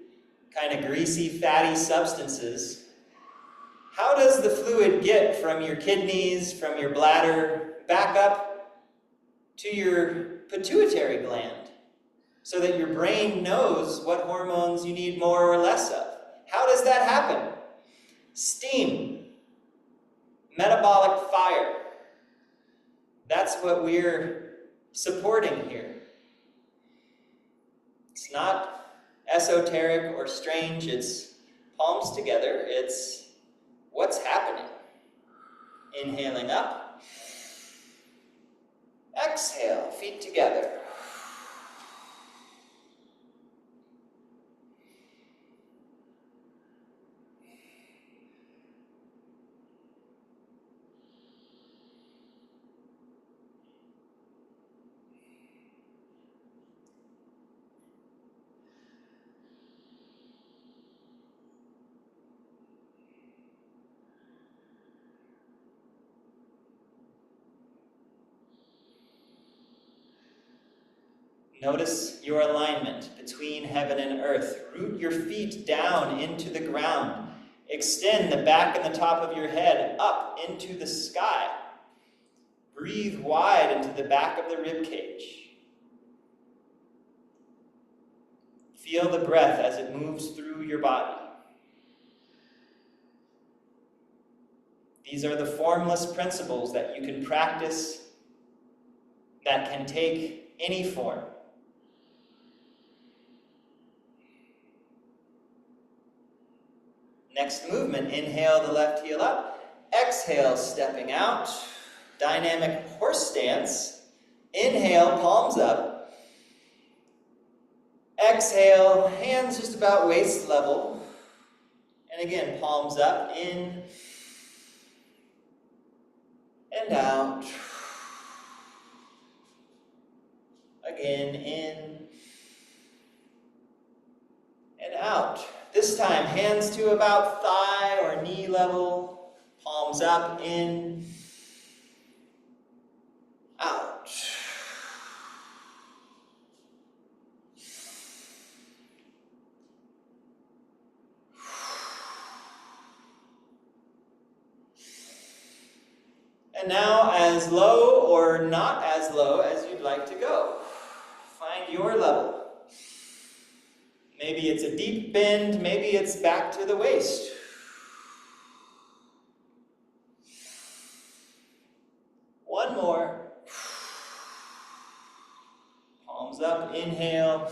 kind of greasy, fatty substances. How does the fluid get from your kidneys, from your bladder, back up to your pituitary gland so that your brain knows what hormones you need more or less of? How does that happen? Steam, metabolic fire. That's what we're supporting here. It's not esoteric or strange, it's palms together, it's what's happening. Inhaling up. Exhale, feet together. Notice your alignment between heaven and earth. Root your feet down into the ground. Extend the back and the top of your head up into the sky. Breathe wide into the back of the rib cage. Feel the breath as it moves through your body. These are the formless principles that you can practice that can take any form. Next movement, inhale the left heel up. Exhale, stepping out. Dynamic horse stance. Inhale, palms up. Exhale, hands just about waist level. And again, palms up, in and out. Again, in and out. This time, hands to about thigh or knee level, palms up, in, out. And now, as low or not as low as you'd like to go. Find your level. Maybe it's a deep bend, maybe it's back to the waist. One more. Palms up, inhale.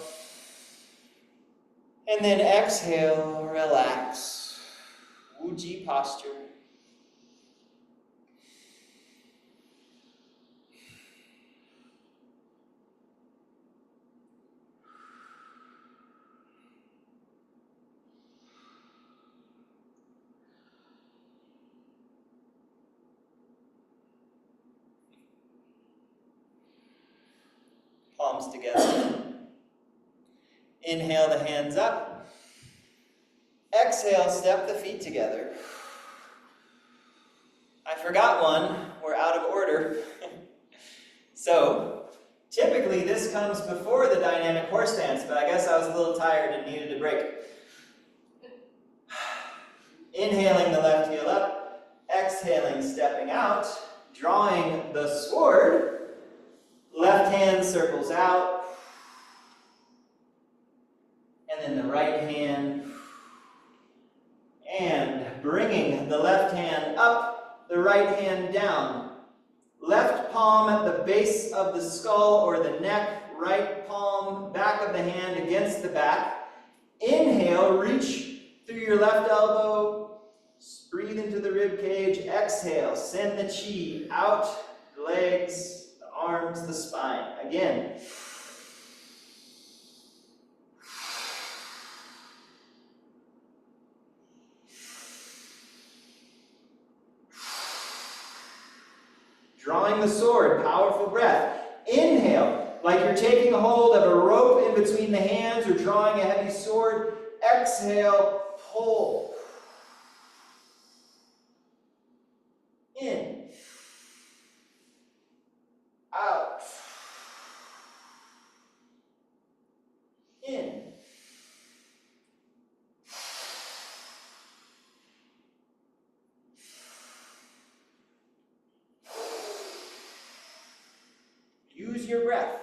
And then exhale, relax. Wuji posture. Palms together. Inhale the hands up. Exhale, step the feet together. I forgot one. We're out of order. So, typically this comes before the dynamic horse dance, but I guess I was a little tired and needed a break. Inhaling the left heel up. Exhaling, stepping out. Drawing the sword. Left hand circles out. And then the right hand. And bringing the left hand up, the right hand down. Left palm at the base of the skull or the neck, right palm, back of the hand against the back. Inhale, reach through your left elbow, breathe into the rib cage. Exhale, send the chi out, the legs, the arms, the spine. Again. Drawing the sword, powerful breath. Inhale, like you're taking a hold of a rope in between the hands or drawing a heavy sword. Exhale, pull. In. Out. In. Use your breath.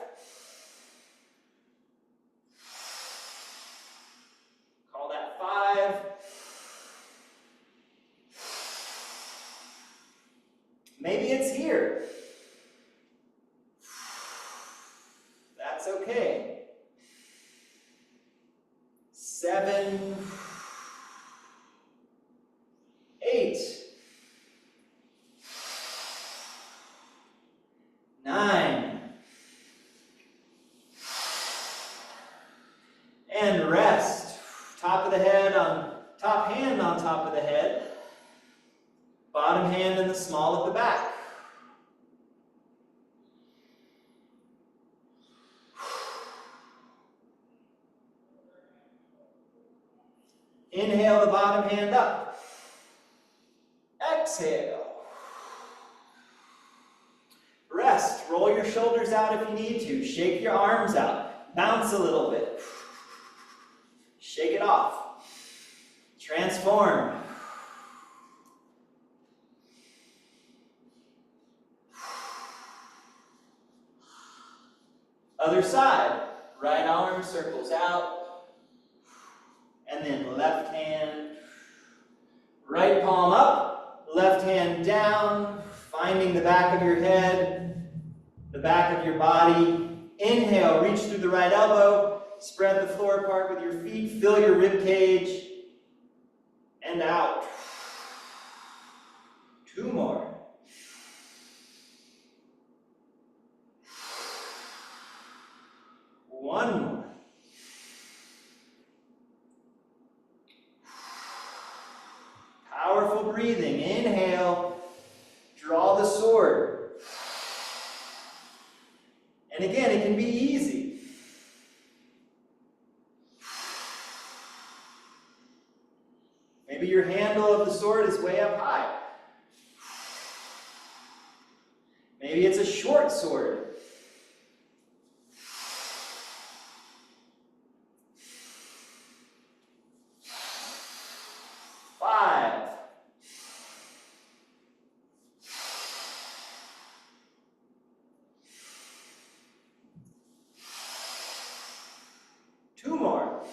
Call that 5. Maybe it's here. That's okay. 7, 8, 9. And rest. Top of the head on, top hand on top of the head. Bottom hand in the small of the back. Inhale the bottom hand up. Exhale. Rest. Roll your shoulders out if you need to. Shake your arms out. Bounce a little bit. Shake it off. Transform. Other side. Right arm circles out. And then left hand. Right palm up. Left hand down. Finding the back of your head. The back of your body. Inhale. Reach through the right elbow. Spread the floor apart with your feet. Fill your rib cage. And out. 2 more. One more. Powerful breathing. Inhale. Draw the sword. And again, it can be easy. Maybe your handle of the sword is way up high. Maybe it's a short sword. 5. 2 more.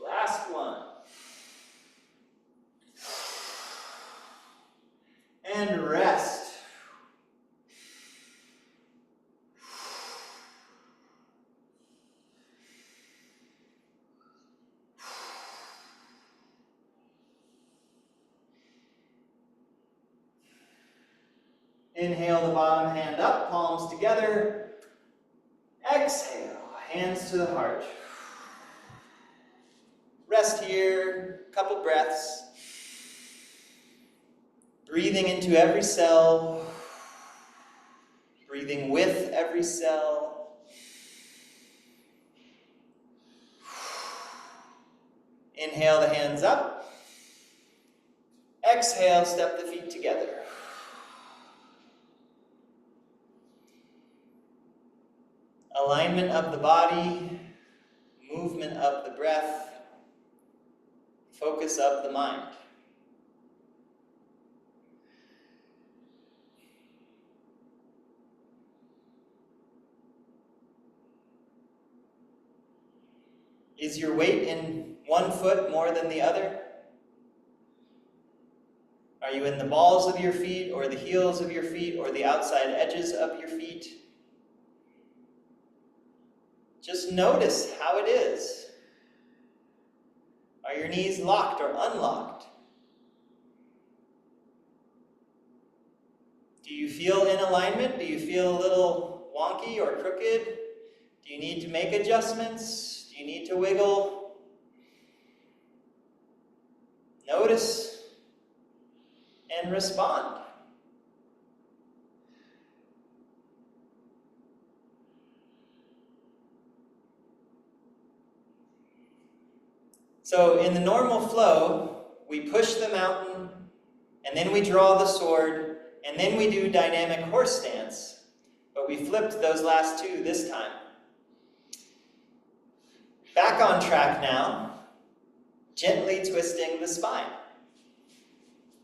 Last one. And rest. Inhale the bottom hand up, palms together. Exhale, hands to the heart. Rest here, couple breaths. Breathing into every cell. Breathing with every cell. Inhale the hands up. Exhale, step the feet together. Alignment of the body, movement of the breath, focus of the mind. Is your weight in one foot more than the other? Are you in the balls of your feet, or the heels of your feet, or the outside edges of your feet? Just notice how it is. Are your knees locked or unlocked? Do you feel in alignment? Do you feel a little wonky or crooked? Do you need to make adjustments? Do you need to wiggle? Notice and respond. So in the normal flow, we push the mountain, and then we draw the sword, and then we do dynamic horse stance. But we flipped those last two this time. Back on track now, gently twisting the spine.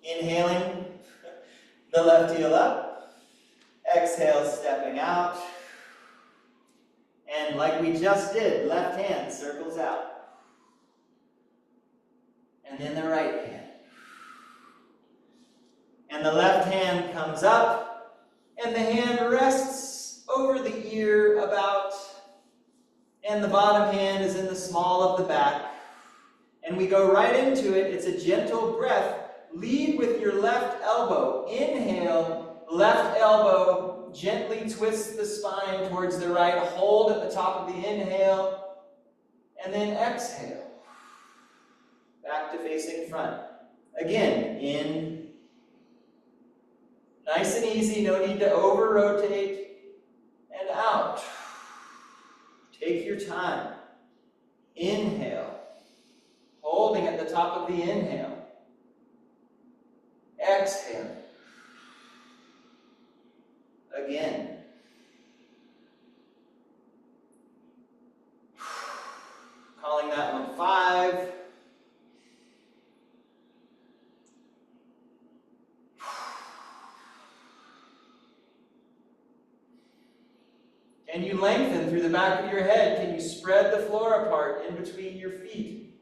Inhaling the left heel up, exhale, stepping out. And like we just did, left hand circles out. And then the right hand. And the left hand comes up, and the hand rests over the ear about, and the bottom hand is in the small of the back. And we go right into it. It's a gentle breath. Lead with your left elbow. Inhale, left elbow, gently twist the spine towards the right. Hold at the top of the inhale, and then exhale. Back to facing front. Again, in. Nice and easy, no need to over-rotate. And out. Take your time. Inhale. Holding at the top of the inhale. Exhale. Again. Calling that one 5. Can you lengthen through the back of your head? Can you spread the floor apart in between your feet?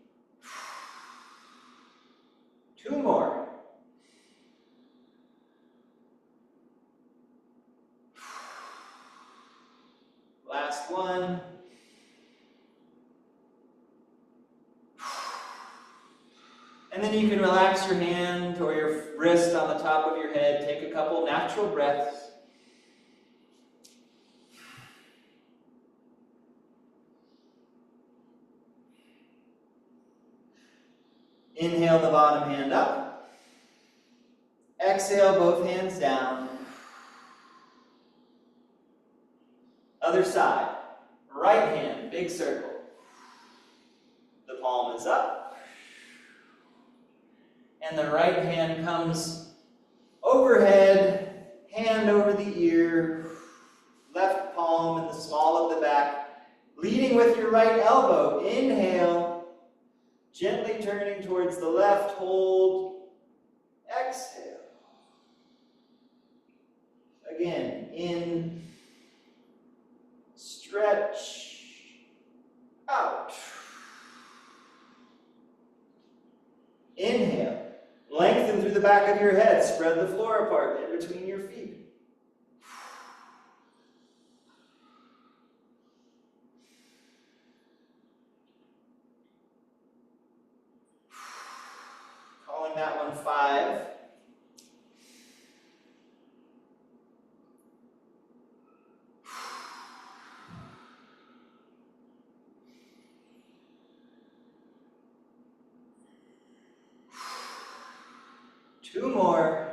2 more. Last one. And then you can relax your hand or your wrist on the top of your head. Take a couple natural breaths. Inhale the bottom hand up. Exhale both hands down. Other side. Right hand, big circle. The palm is up. And the right hand comes overhead, hand over the ear, left palm in the small of the back. Leading with your right elbow. Inhale. Gently turning towards the left, hold, exhale. Again, in, stretch, out. Inhale, lengthen through the back of your head, spread the floor apart in between your feet. That one 5. 2 more.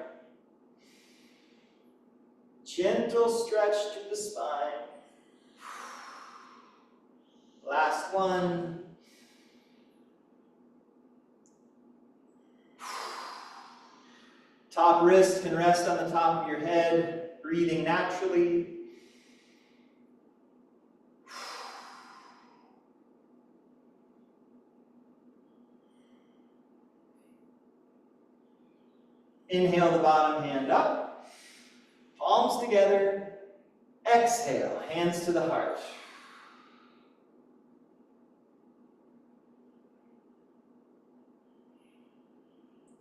Gentle stretch to the spine. Last one. Top wrist can rest on the top of your head, breathing naturally. Inhale the bottom hand up, palms together. Exhale, hands to the heart.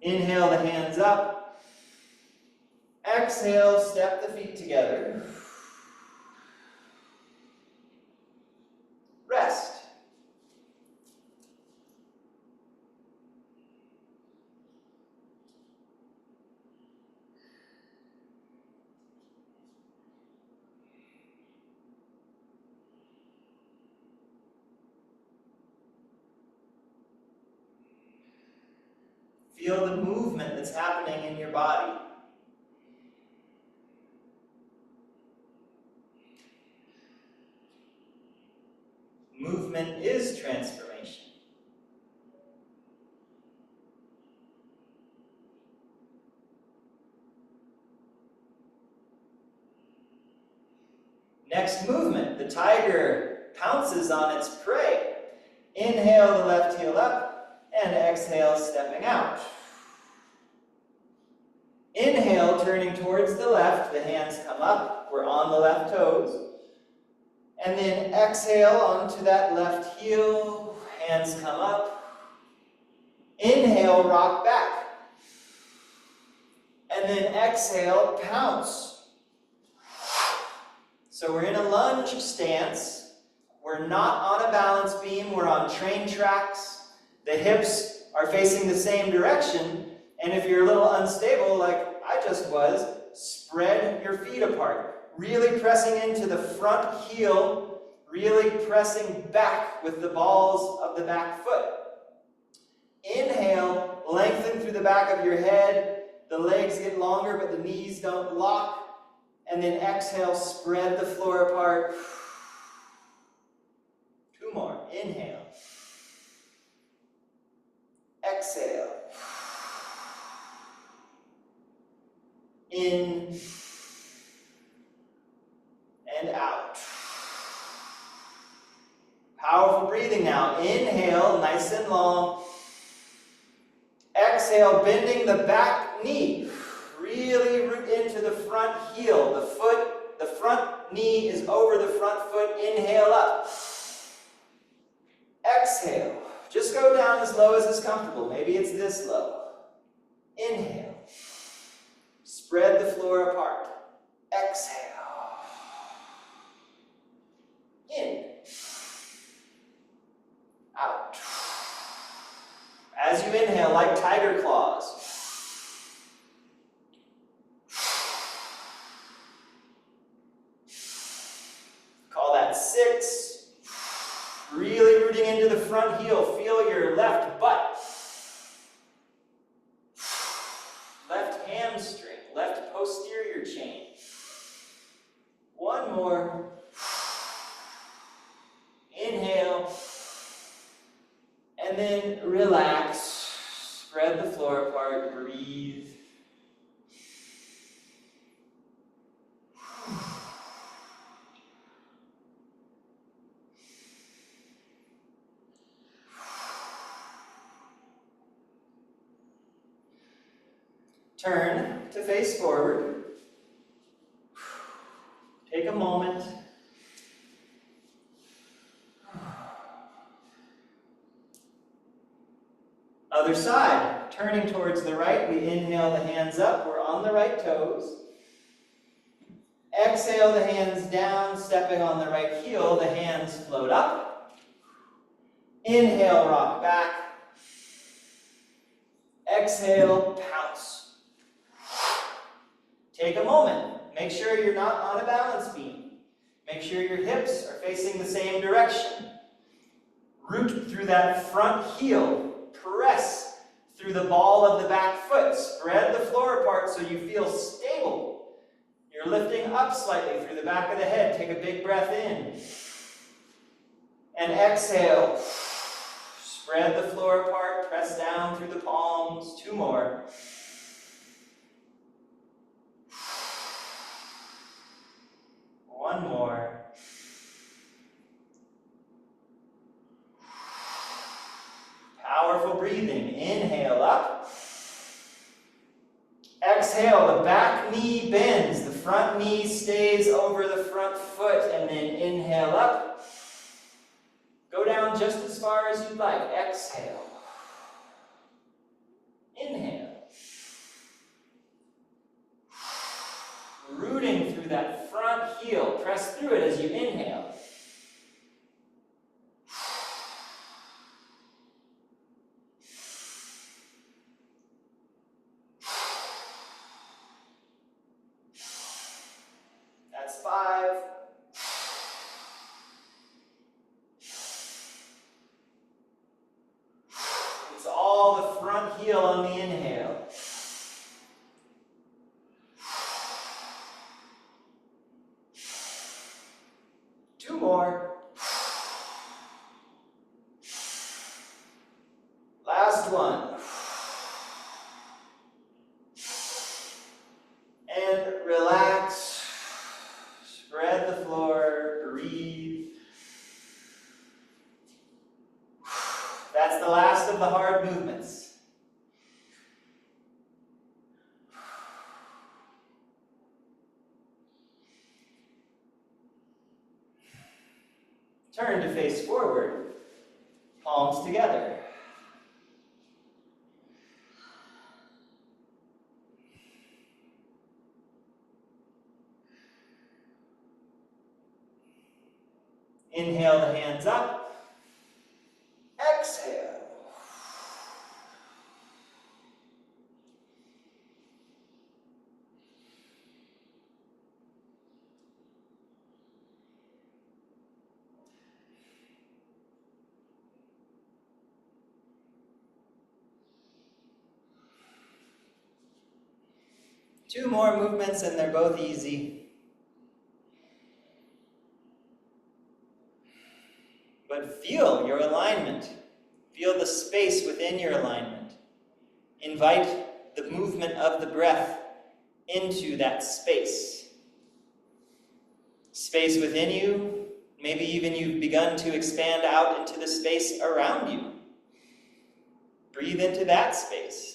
Inhale the hands up. Exhale, step the feet together. Rest. Feel the movement that's happening in your body. Movement is transformation. Next movement, the tiger pounces on its prey. Inhale the left heel up, and exhale, stepping out. Inhale, turning towards the left, the hands come up, we're on the left toes. And then exhale onto that left heel, hands come up. Inhale, rock back. And then exhale, pounce. So we're in a lunge stance. We're not on a balance beam, we're on train tracks. The hips are facing the same direction. And if you're a little unstable, like I just was, spread your feet apart. Really pressing into the front heel, really pressing back with the balls of the back foot. Inhale, lengthen through the back of your head. The legs get longer, but the knees don't lock. And then exhale, spread the floor apart. 2 more. Inhale. Exhale. In and out. Powerful breathing now. Inhale, nice and long. Exhale, bending the back knee. Really root into the front heel. The front knee is over the front foot. Inhale up. Exhale. Just go down as low as is comfortable. Maybe it's this low. Inhale. Spread the floor apart. Exhale. In. Out. As you inhale, like tiger claws. Call that 6. Really rooting into the front heel. Feel your left butt. Left hamstring. Left posterior chain. 1 more. Inhale. And then relax. Spread the floor apart. Breathe. Turn to face forward. Take a moment. Other side, turning towards the right, we inhale the hands up, we're on the right toes. Exhale the hands down, stepping on the right heel, the hands float up. Inhale, rock back. Exhale, pounce. Take a moment. Make sure you're not on a balance beam. Make sure your hips are facing the same direction. Root through that front heel. Press through the ball of the back foot. Good. Spread the floor apart so you feel stable. You're lifting up slightly through the back of the head. Take a big breath in. And exhale. Spread the floor apart. Press down through the palms. 2 more. One more. Powerful breathing. Inhale up. Exhale, the back knee bends. The front knee stays over the front foot. And then inhale up. Go down just as far as you'd like. Exhale. Inhale. Rooting through that front heel. Press through it as you inhale. That's 5. It's all the front heel on the inhale. Two more. Last one. And relax. Spread the floor. Breathe. That's the last of the hard movements. Turn to face forward, palms together. Inhale the hands up. Exhale. Two more movements and they're both easy. But feel your alignment. Feel the space within your alignment. Invite the movement of the breath into that space. Space within you, maybe even you've begun to expand out into the space around you. Breathe into that space.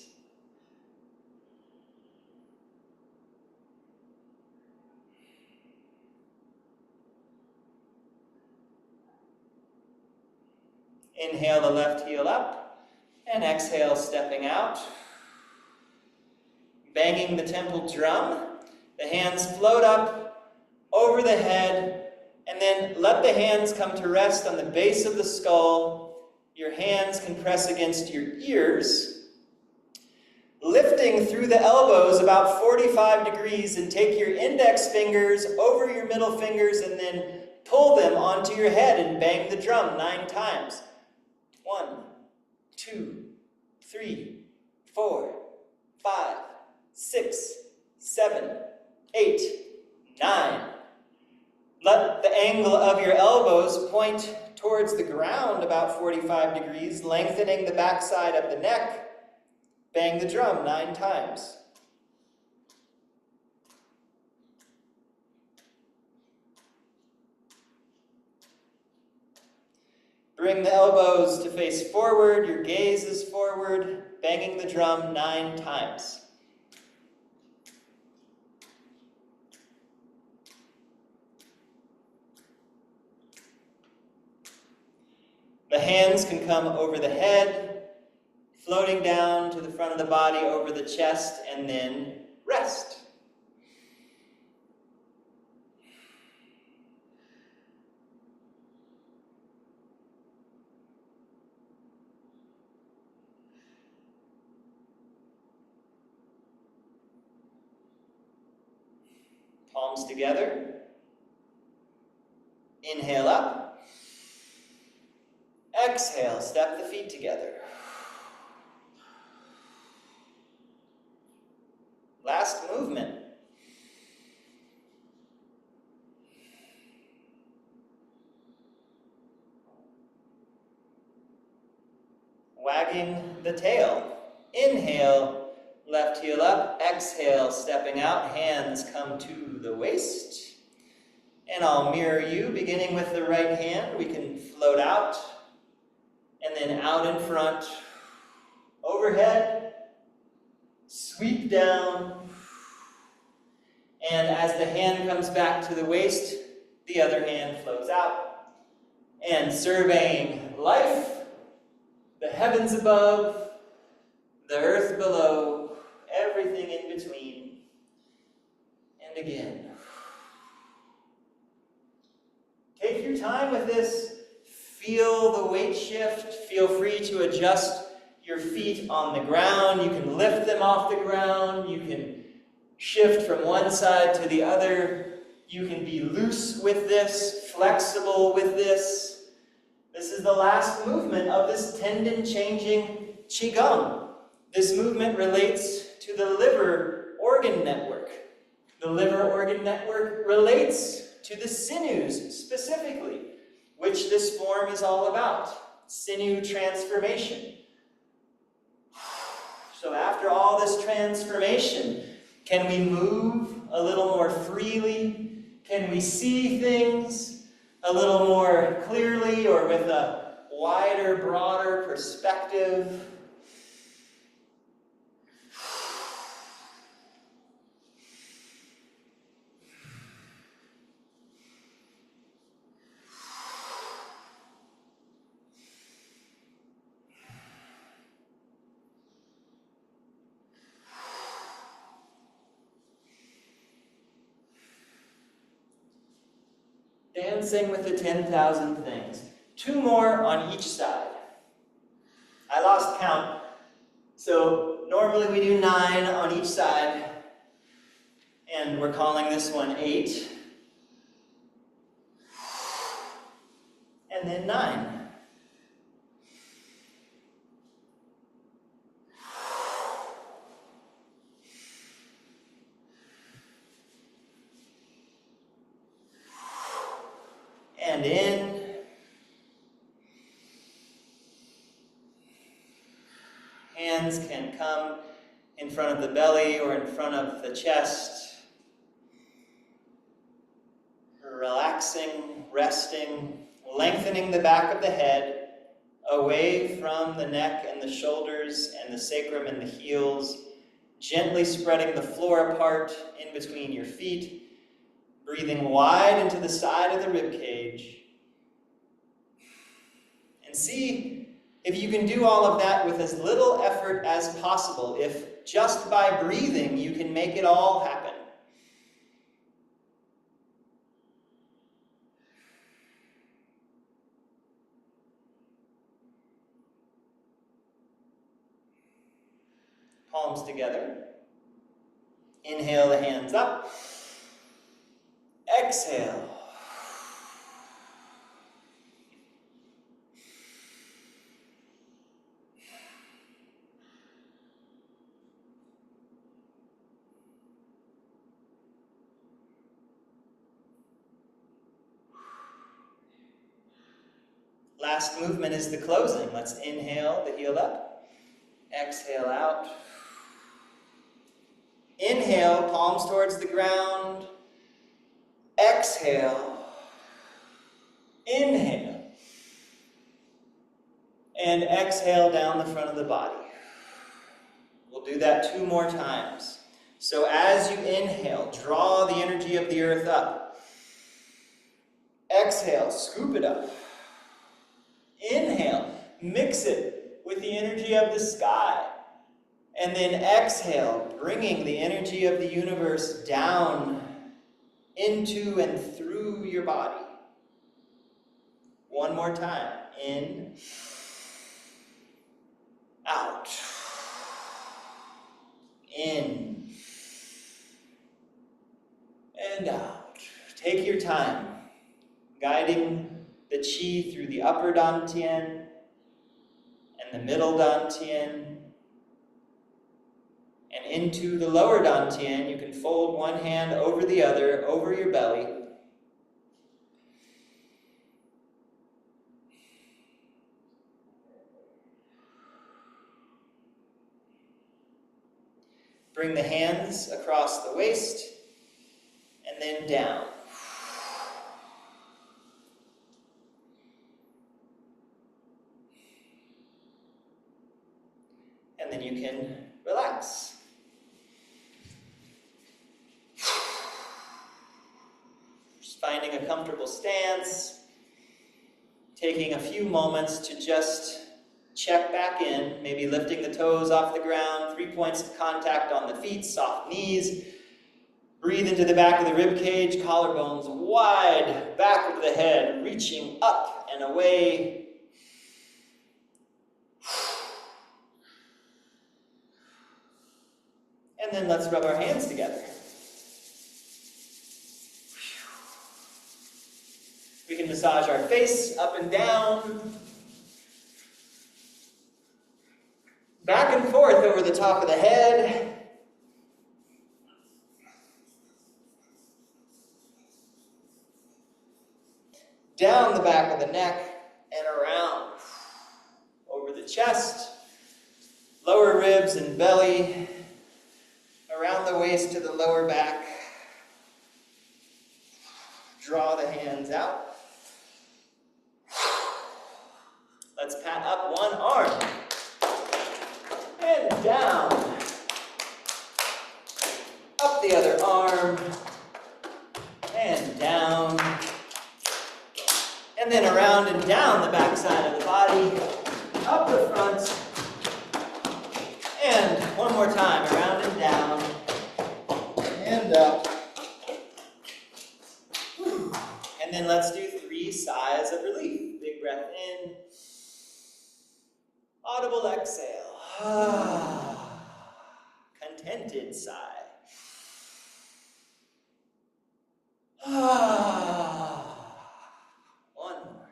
Inhale the left heel up, and exhale, stepping out. Banging the temple drum. The hands float up over the head, and then let the hands come to rest on the base of the skull. Your hands can press against your ears. Lifting through the elbows about 45 degrees, and take your index fingers over your middle fingers, and then pull them onto your head and bang the drum 9 times. 1, 2, 3, 4, 5, 6, 7, 8, 9. Let the angle of your elbows point towards the ground about 45 degrees, lengthening the backside of the neck. Bang the drum 9 times. Bring the elbows to face forward, your gaze is forward, banging the drum 9 times. The hands can come over the head, floating down to the front of the body, over the chest, and then rest. Palms together. Inhale up. Exhale, step the feet together. Last movement. Wagging the tail. Inhale, left heel up. Exhale, stepping out. Hands come to the waist. And I'll mirror you, beginning with the right hand. We can float out, and then out in front, overhead, sweep down, and as the hand comes back to the waist, the other hand floats out, and surveying life, the heavens above, the earth below, everything in between, and again. Take your time with this. Feel the weight shift. Feel free to adjust your feet on the ground. You can lift them off the ground. You can shift from one side to the other. You can be loose with this, flexible with this. This is the last movement of this tendon-changing Qigong. This movement relates to the liver organ network. The liver organ network relates to the sinews specifically, which this form is all about. Sinew transformation. So after all this transformation, can we move a little more freely? Can we see things a little more clearly or with a wider, broader perspective? Dancing with the 10,000 things. 2 more on each side. I lost count, so normally we do 9 on each side, and we're calling this one 8. And then 9. And in. Hands can come in front of the belly or in front of the chest. Relaxing, resting, lengthening the back of the head away from the neck and the shoulders and the sacrum and the heels, gently spreading the floor apart in between your feet. Breathing wide into the side of the rib cage. And see if you can do all of that with as little effort as possible. If just by breathing you can make it all happen. Palms together. Inhale the hands up. Exhale. Last movement is the closing. Let's inhale the heel up. Exhale out. Inhale, palms towards the ground. Exhale. Inhale. And exhale down the front of the body. We'll do that 2 more times. So as you inhale, draw the energy of the earth up. Exhale, scoop it up. Inhale, mix it with the energy of the sky. And then exhale, bringing the energy of the universe down into and through your body. 1 more time. In, out. In, and out. Take your time, guiding the qi through the upper dantian and the middle dantian and into the lower dantian. You can fold one hand over the other, over your belly. Bring the hands across the waist, and then down. And then you can relax. Just finding a comfortable stance, taking a few moments to just check back in, maybe lifting the toes off the ground, 3 points of contact on the feet, soft knees. Breathe into the back of the rib cage, collarbones wide, back of the head, reaching up and away. And then let's rub our hands together. We can massage our face up and down, back and forth over the top of the head. Down the back of the neck and around. Over the chest, lower ribs and belly, around the waist to the lower back. Draw the hands out. Let's pat up one arm. And down. Up the other arm. And down. And then around and down the back side of the body. Up the front. And one more time, around and down. And up. And then let's do 3 sighs of relief. Big breath in. Audible exhale. Contented sigh. One more.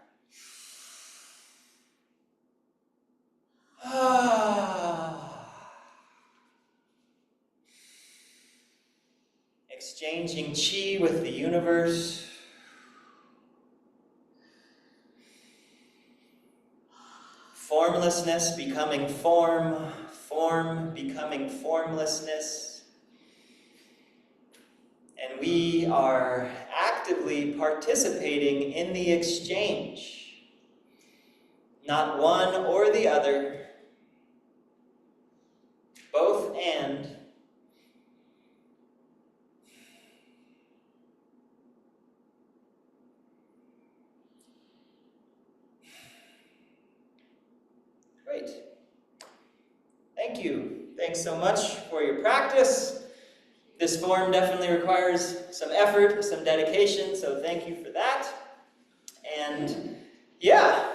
Exchanging chi with the universe. Formlessness becoming form, form becoming formlessness. And we are actively participating in the exchange. Not one or the other, both and. Great. Thank you. Thanks so much for your practice. This form definitely requires some effort, some dedication, so thank you for that. And yeah,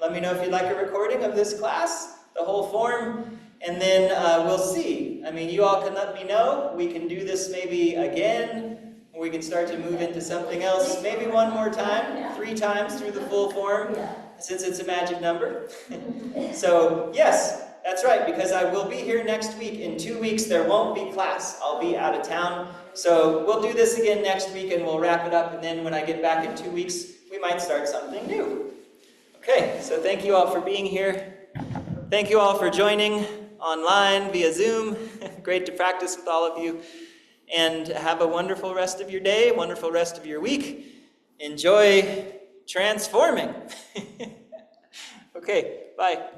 let me know if you'd like a recording of this class, the whole form, and then we'll see. I mean, you all can let me know. We can do this maybe again, or we can start to move into something else, maybe one more time, 3 times through the full form. Since it's a magic number. So, yes, that's right, because I will be here next week. In 2 weeks, there won't be class. I'll be out of town. So we'll do this again next week, and we'll wrap it up. And then when I get back in 2 weeks, we might start something new. Okay, so thank you all for being here. Thank you all for joining online via Zoom. Great to practice with all of you. And have a wonderful rest of your day, wonderful rest of your week. Enjoy transforming. Okay, bye.